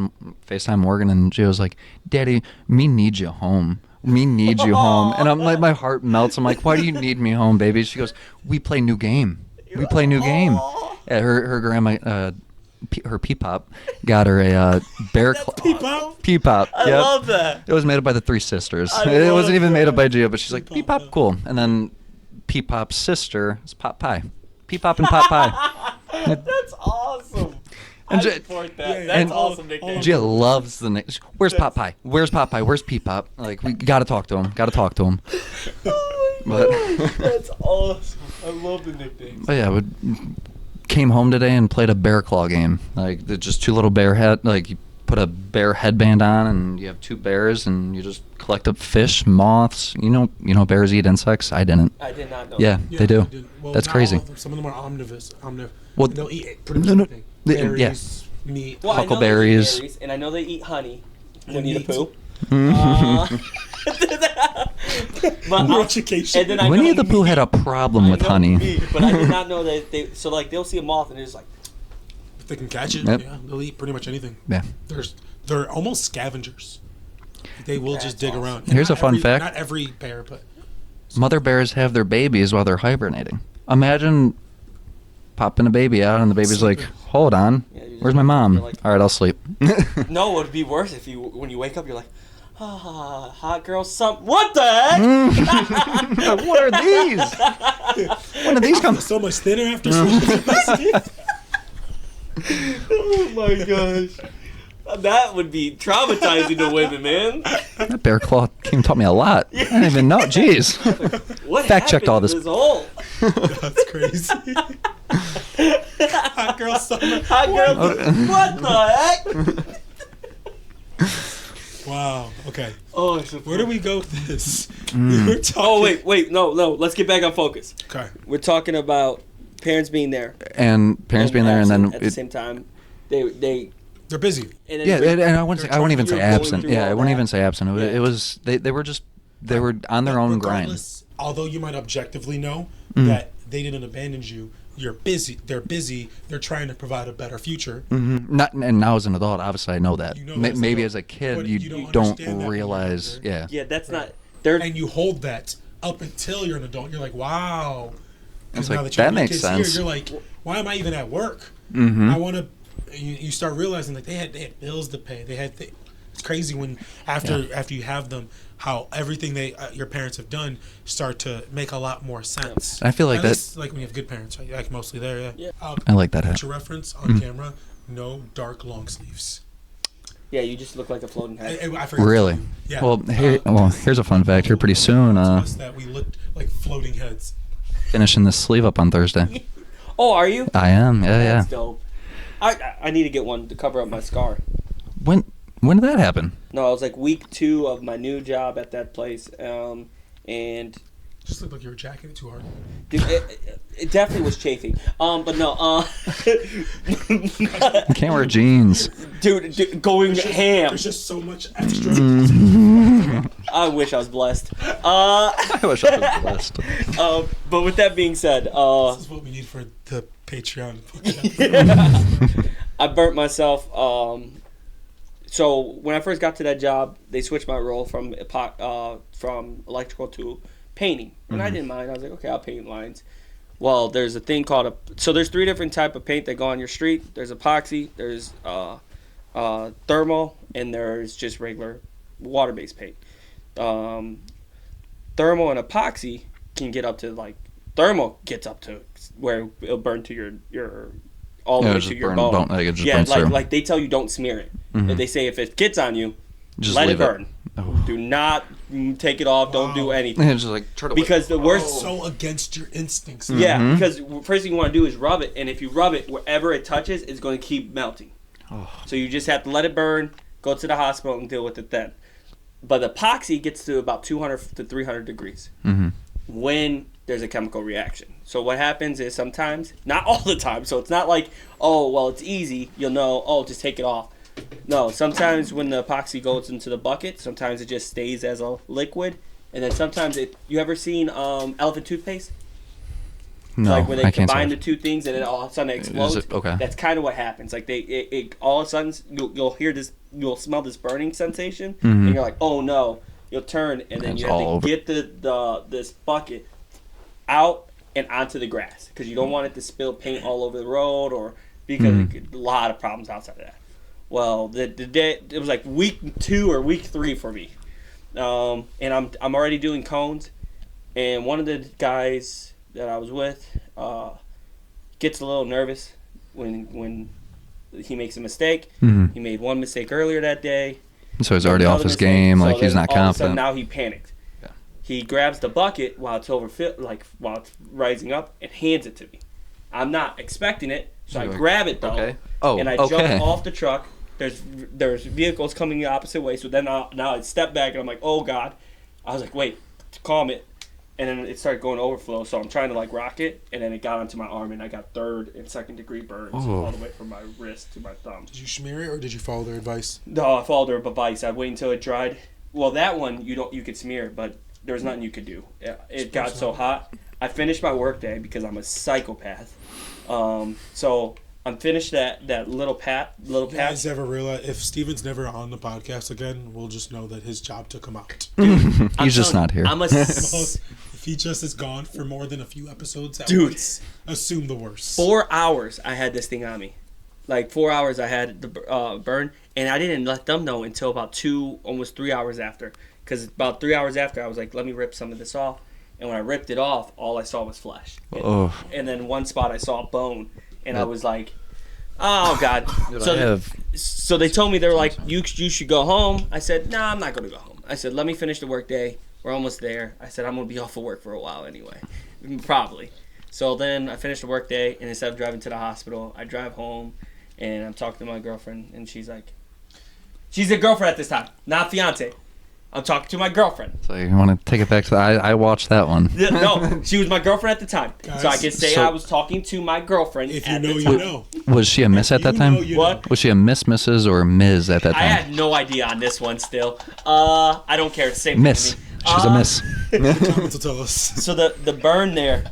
FaceTime Morgan, and she was like, "Daddy, me need you home. Me need you home." And I'm like, my heart melts. I'm like, "Why do you need me home, baby?" She goes, "We play new game. We play new game." Yeah, her grandma, her Peepop, got her a bear claw. Peepop? Peepop. I Yep. love that. It was made up by the three sisters. I It love wasn't even made up that. by Gia, but she's like, Peepop, Peepop, yeah. cool. And then Peepop's sister is Pot Pie. Peepop and Pot Pie. That's awesome. And I J- support that. Yeah, yeah. That's And- awesome nickname. Gia loves the name. Where's Pot Pie? Where's Pot Pie? Where's Peepop? Like, we gotta talk to him. Gotta talk to him. Oh my But- God, that's awesome. I love the nicknames. But yeah, we came home today and played a bear claw game. Like, they're just two little bear head. Like, you put a bear headband on, and you have two bears, and you just collect up fish, moths. You know, bears eat insects. I didn't. I did not know. Yeah, Yeah, they do. I did. Well, That's not crazy. all of them. Some of them are omnivores. Well, And they'll eat pretty much no, no, everything. they- yeah. Berries, meat. Well, I know they eat Huckleberries. berries, and I know they eat honey. Winnie the Meat. Pooh. Mhm. But More I'll- education. and then I Winnie know the Pooh had a problem I with know honey. meat, but I did not know that they. So like they'll see a moth and they're just like, If they can catch it, Yep. yeah, they'll eat pretty much anything. Yeah. They're almost scavengers. They will That's just dig awesome. around. Here's not a fun every- fact. Not every bear, but Mother bears have their babies while they're hibernating. Imagine popping a baby out, and the baby's like, Sleeping. "Hold on, Yeah, you're where's my mom? you're like- All right, I'll sleep." no, it would be worse if you when you wake up you're like, hot girl, what the heck? What are these? When did these come? so much thinner after sleeping. Oh my gosh. That would be traumatizing to women, man. That bear claw came taught me a lot. I didn't even know. Jeez. What Fact checked happened all to this. hole? That's crazy. Hot girl summer. Hot girl, what the heck? Wow. Okay. Oh, it's so Where do we go with this? Mm. We were talking. Oh wait, no. Let's get back on focus. Okay. We're talking about parents being there, And parents being there, and then at the same time, they They're busy. and then yeah, and I wouldn't say, I wouldn't even say You're going absent. through Yeah, I all wouldn't that. even say absent. Yeah. It was they were just they were on their own grind. Regardless, although you might objectively know Mm. that they didn't abandon you, you're busy. They're busy. They're trying to provide a better future. Not and now as an adult, obviously I know that. You know Ma- as an maybe adult, as a kid, but you, you don't don't understand that when you're realize. older. Yeah. yeah, that's Right. not. They're And you hold that up until you're an adult. You're like, wow. 'Cause It's now like, you have that makes kids here, sense. you're like, why am I even at work? Mm-hmm. I want to. You start realizing like they had bills to pay. It's crazy when after you have them, how everything your parents have done start to make a lot more sense. And I feel like At that. least, like when you have good parents, right? Like mostly there. Yeah. Yeah. I like that hat. Picture reference on camera. No dark long sleeves. yeah, you just look like a floating head. I forgot to Really? tell you. Yeah. Well, here's a fun fact. Here pretty soon, Told us that we looked like floating heads. finishing this sleeve up on Thursday. Oh, are you? I am. Yeah, yeah. That's dope. I need to get one to cover up my scar. When did that happen? No, I was like week 2 of my new job at that place, and Just looked like you were jacking it too hard. dude, it definitely was chafing. But no, You can't wear jeans. dude, going ham. There's just so much extra. I wish I was blessed. I wish I was blessed. But with that being said, This is what we need for the Patreon. I burnt myself. So when I first got to that job, they switched my role from electrical to painting, and I didn't mind. I was like, okay, I'll paint lines. Well, there's a thing called so there's 3 different type of paint that go on your street. There's epoxy, there's thermal, and there's just regular water-based paint. Thermal and epoxy can get up to thermal gets up to where it'll burn to your all the way to your bone. Like they tell you don't smear it. Mm-hmm. They say if it gets on you, just let it leave burn. Oh. Do not take it off. Don't do anything. It's just like turtle. Because the worst. So against your instincts. Yeah, Mm-hmm. because first thing you want to do is rub it, and if you rub it, wherever it touches, it's going to keep melting. Oh. So you just have to let it burn, go to the hospital, and deal with it then. But epoxy gets to about 200 to 300 degrees Mm-hmm. when there's a chemical reaction. So what happens is sometimes, not all the time, so it's not like, oh, well, it's easy, you'll know, oh, just take it off. No, sometimes when the epoxy goes into the bucket, sometimes it just stays as a liquid, and then sometimes you ever seen elephant toothpaste? No, like where they I can't combine say. the two things and then all of a sudden it explodes. Okay. That's kind of what happens. Like it all of a sudden you'll hear this, you'll smell this burning sensation, and you're like, oh no. You'll turn and then It's you have all to get this bucket out and onto the grass because you don't want it to spill paint all over the road or because a lot of problems outside of that. Well, the day it was like week 2 or week 3 for me, and I'm already doing cones, and one of the guys that I was with gets a little nervous when he makes a mistake. Mm-hmm. He made one mistake earlier that day. So he's already off his mistake. game. So Like he's then not all of a sudden confident. now he panicked. Yeah. He grabs the bucket while it's while it's rising up and hands it to me. I'm not expecting it, so I You're like, grab it though. okay. Oh, and I okay. jump off the truck. There's vehicles coming the opposite way, so then now I step back and I'm like, oh god. I was like, wait, calm it. And then it started going overflow, so I'm trying to rock it, and then it got onto my arm, and I got 3rd and 2nd degree burns all the way from my wrist to my thumb. Did you smear it or did you follow their advice? No, I followed their advice. I'd wait until it dried. Well, that one you could smear, but there was nothing you could do. It got so hot. I finished my workday because I'm a psychopath. So I'm finished that little patch. You guys ever realize if Steven's never on the podcast again, we'll just know that his job took him out. He's just not here. If he just is gone for more than a few episodes, Dude. assume the worst. 4 hours I had this thing on me. 4 hours I had the burn, and I didn't let them know until about 2, almost 3 hours after. Because about 3 hours after, I was like, let me rip some of this off. And when I ripped it off, all I saw was flesh. And then one spot I saw bone, and I was like, oh, God. So they told me, they were like, you should go home. I said, no, I'm not going to go home. I said, let me finish the workday. We're almost there. I said, I'm going to be off of work for a while anyway. Probably. So then I finished the workday, and instead of driving to the hospital, I drive home, and I'm talking to my girlfriend, and she's like, she's a girlfriend at this time, not fiance. I'm talking to my girlfriend. So you want to take it back to I watched that one. No, she was my girlfriend at the time. Guys, so I can say I was talking to my girlfriend If you at know, the you time. know. Was she a miss at that You time? know, you What? know. Was she a miss, Mrs., or Ms. at that I time? had no idea on this one still. I don't care. It's the same Miss. thing to me. She's a miss. Comments will tell us. So the burn there,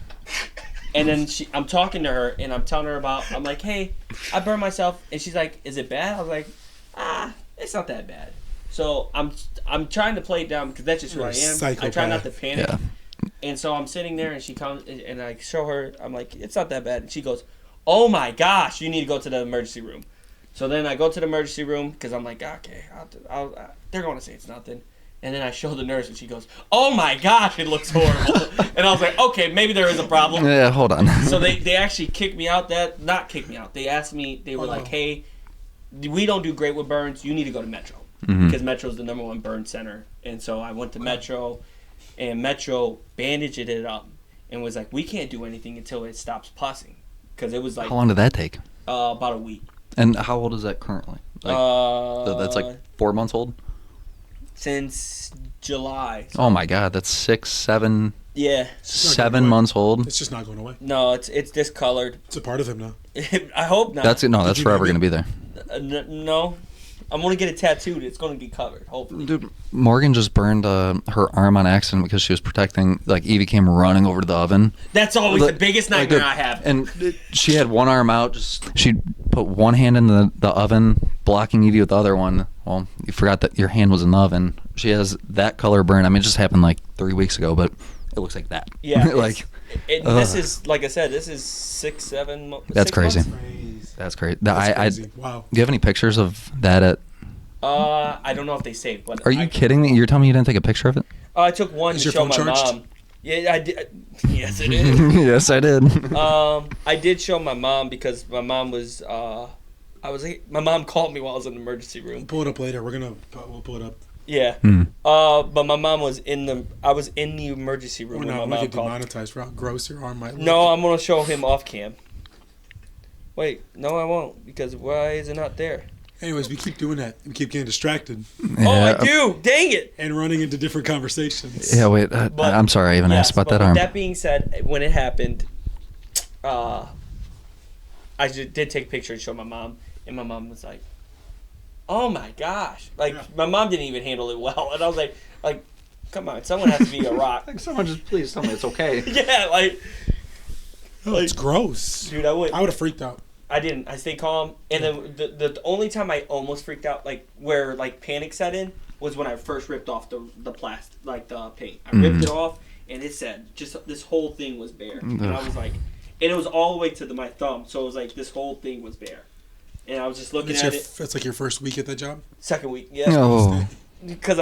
and then I'm talking to her, and I'm telling her about, I'm like, hey, I burned myself, and she's like, is it bad? I was like, it's not that bad. So I'm trying to play it down because that's just who You're I a am. psychopath. I try not to panic. Yeah. And so I'm sitting there, and she comes, and I show her, I'm like, it's not that bad. And she goes, oh my gosh, you need to go to the emergency room. So then I go to the emergency room because I'm like, okay, they're going to say it's nothing. And then I show the nurse, and she goes, oh my gosh, it looks horrible. And I was like, okay, maybe there is a problem. Yeah, hold on. So they actually kicked me out. Not kicked me out. They asked me, they were like, hey, we don't do great with burns. You need to go to Metro. Because Metro is the #1 burn center. And so I went to Metro, and Metro bandaged it up and was like, we can't do anything until it stops pussing. Because it was like How long did that take? about a week. And how old is that currently? That's like 4 months old? Since July. So, Oh my God, that's 6, 7, yeah. 7 months old. It's just not going away. No, it's discolored. It's a part of him now. I hope not. That's you forever name gonna be there. No. I'm going to get it tattooed. It's going to be covered, hopefully. Dude, Morgan just burned her arm on accident because she was protecting. Like Evie came running over to the oven. That's always the Like- biggest like nightmare the- I have. And she had one arm out. She put one hand in the oven, blocking Evie with the other one. Well, you forgot that your hand was in the oven. She has that color burn. I mean, it just happened like 3 weeks ago, but it looks like that. Yeah, like this is like I said. This is 6, 7. That's 6 crazy. months? That's great. That's I crazy. Wow. do you have any pictures of that at? I don't know if they saved, but Are you kidding me? You're telling me you didn't take a picture of it? I took one Is to your show phone my charged? mom. Yeah, I did. Yes, it is. Yes, I did. I did show my mom because my mom was. My mom called me while I was in the emergency room. We'll pull it up later. We'll pull it up. Yeah. Hmm. But my mom was in the. I was in the emergency room Or when not. my We mom get called. demonetized for how gross your arm might look. No, I'm gonna show him off cam. Wait, no, I won't because why is it not there? Anyways, we keep doing that. We keep getting distracted Oh, I do! Dang it! and running into different conversations. Yeah, wait. But- I'm sorry. I even asked about but that arm. with that being said, when it happened, I did take a picture and show my mom, and my mom was like, "Oh my gosh!" Like Yeah. my mom didn't even handle it well, and I was like, come on, someone has to be a rock. Like, someone just please tell me it's okay. Yeah, like, Oh, it's gross. dude, I would I would have freaked out. I didn't. I stayed calm, and then the only time I almost freaked out, like where like panic set in, was when I first ripped off the plastic, like the paint. I ripped it off, and it said just this whole thing was bare, and I was like, and it was all the way to my thumb, so it was like this whole thing was bare, and I was just looking at it. It's like your first week at that job. Second week, yeah, Oh. because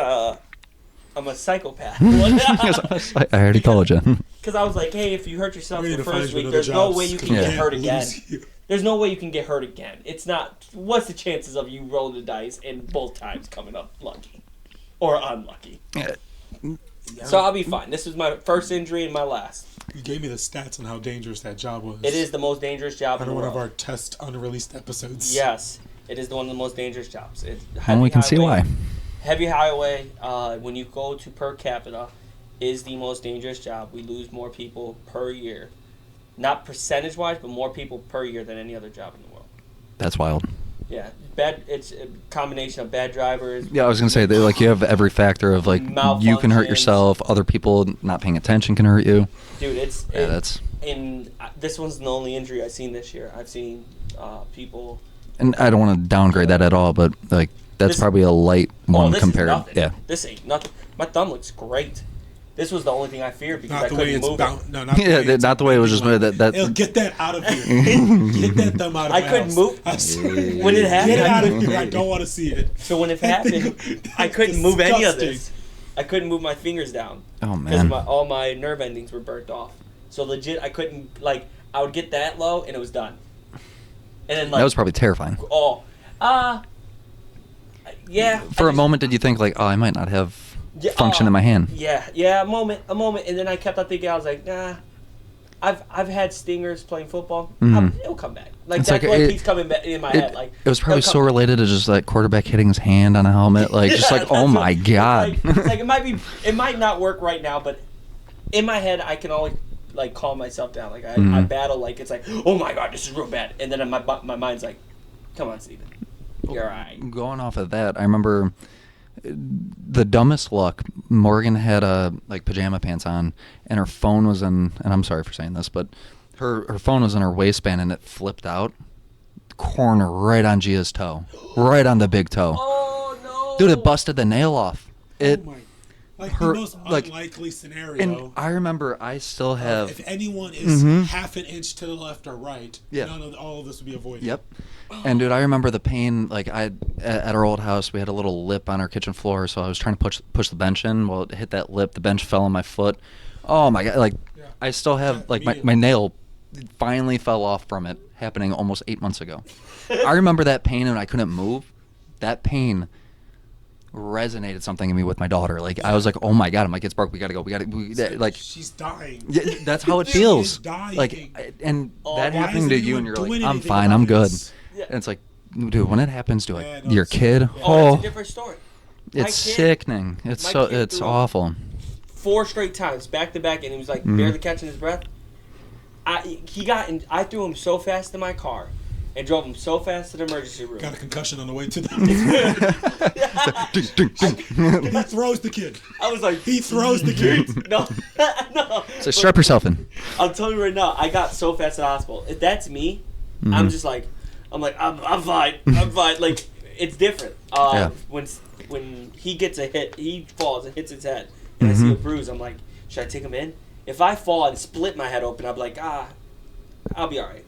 I'm a psychopath. I already told you. Because I was like, hey, if you hurt yourself We need the to find first you week, another there's no job, way you 'cause can we get can't hurt again. lose you. There's no way you can get hurt again. It's not. What's the chances of you rolling the dice and both times coming up lucky or unlucky? So I'll be fine. This was my first injury and my last. You gave me the stats on how dangerous that job was. It is the most dangerous job in on the one of world. our test unreleased episodes. Yes, it is one of the most dangerous jobs. It's And we can see why. Heavy highway, when you go to per capita, is the most dangerous job. We lose more people per year. Not percentage-wise, but more people per year than any other job in the world. That's wild. Yeah, it's a combination of bad drivers. Yeah, I was gonna say that, like, you have every factor of like you can hurt Malfunctions. yourself, other people not paying attention can hurt you. Dude, Yeah, that's. this one's the only injury I've seen this year. I've seen people. And I don't want to downgrade that at all, but like that's This- probably a light one this compared. is nothing. Yeah. This ain't nothing. My thumb looks great. This was the only thing I feared because I Not the way couldn't it's move bound. it. No, not the Yeah, way it's not the way it was just bending that. Ew, get that out of here. Get that thumb out of I my couldn't house. move. I swear. When it happened, Get it I out of couldn't- here. I don't want to see it. So when it happened, I That's couldn't move any of disgusting. this. I couldn't move my fingers down Oh because man. all my nerve endings were burnt off. So legit, I couldn't like. I would get that low and it was done. And then like That was probably terrifying. Yeah. For a moment, did you think like, oh, I might not have Yeah, function in my hand? Yeah, a moment, and then I kept on thinking. I was like, nah. I've had stingers playing football. It'll come back. Like It's that's like what it- keeps coming back in my head. Like It was probably it'll so come- related to just like quarterback hitting his hand on a helmet, like just Yeah, like, oh that's my what- god. It's like it might not work right now, but in my head I can always like calm myself down. Like I battle like it's like, oh my god, this is real bad, and then in my mind's like, come on, Steven, you're alright. Going off of that, I remember the dumbest luck. Morgan had like pajama pants on, and her phone was in. And I'm sorry for saying this, but her phone was in her waistband, and it flipped out, corner right on Gia's toe, right on the big toe. Oh no, Dude, it busted the nail off. It. Oh my. Like her- the most like- unlikely scenario. And I remember I still have. if anyone is half an inch to the left or right, Yeah. all of this would be avoided. Yep. And dude, I remember the pain. Like at our old house, we had a little lip on our kitchen floor, so I was trying to push the bench in. Well, it hit that lip. The bench fell on my foot. Oh my god! Like Yeah. I still have Yeah, like my immediately. nail finally fell off from it, happening almost 8 months ago. I remember that pain, and I couldn't move. That pain resonated something in me with my daughter. Like I was like, oh my god! I'm like, it's broke. We gotta go. Like. She's dying. Yeah, that's how it She feels. is dying. Like, and Oh, that why happening isn't to you, anyone and you're doing like, I'm anything fine, about I'm good. this? Yeah. And it's like, dude, when it happens to like Yeah, no, your it's- kid, yeah. Oh, that's a different story. My it's kid- sickening. It's my so kid it's threw up. awful. 4 straight times, back to back, and he was like barely catching his breath. I threw him so fast in my car, and drove him so fast to the emergency room. Got a concussion on the way to the. Ding, ding, ding. He throws the kid. I was like, He throws the kid. no, no. So strap yourself in. I'm telling you right now, I got so fast to the hospital. If that's me, I'm just like, I'm fine. I'm fine. Like it's different. Yeah. When he gets a hit, he falls and hits his head, and I see a bruise. I'm like, should I take him in? If I fall and split my head open, I'm like, I'll be all right.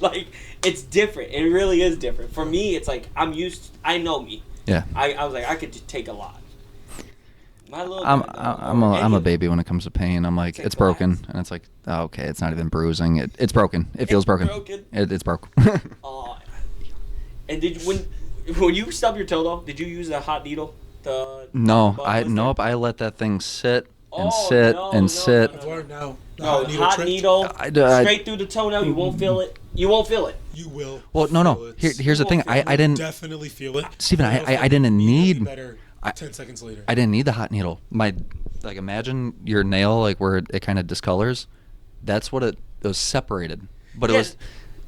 Like, it's different. It really is different. For me, it's like I know me. Yeah. I was like, I could just take a lot. My little I'm a baby when it comes to pain. I'm like, it's broken, and it's like, oh, okay, it's not even bruising. It's broken. It feels broken. It's broke. Oh, and did you, when you stub your toe though? Did you use a hot needle? No, I let that thing sit and sit. I've learned now. No, hot needle straight through the toenail. You won't feel it. You won't feel it. You will. Well, no. Here's the thing. I didn't definitely feel it. Steven, I didn't need. Better 10 seconds later. I didn't need the hot needle. Imagine your nail, like where it kind of discolors. That's what it was separated. But it was.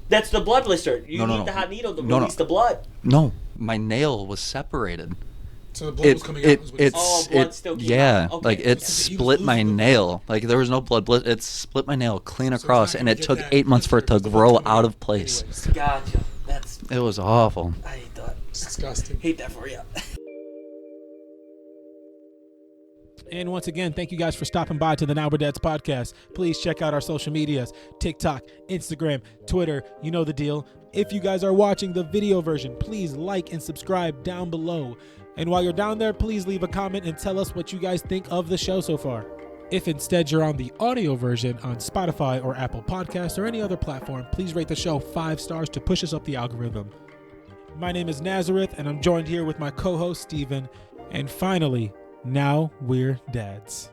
That's the blood blister. You need the hot needle to release the blood. No, my nail was separated. So the blood was coming out. Blood still came out. Okay. Like it split my nail. Like there was no blood. It split my nail clean across, and it took 8 months for it to grow out of place. Gotcha. It was awful. I hate that. It's disgusting. Hate that for you. And once again, thank you guys for stopping by to the Now We're Dads podcast. Please check out our social medias, TikTok, Instagram, Twitter. You know the deal. If you guys are watching the video version, please like and subscribe down below. And while you're down there, please leave a comment and tell us what you guys think of the show so far. If instead you're on the audio version on Spotify or Apple Podcasts or any other platform, please rate the show 5 stars to push us up the algorithm. My name is Nazareth, and I'm joined here with my co-host, Steven. And finally, now we're dads.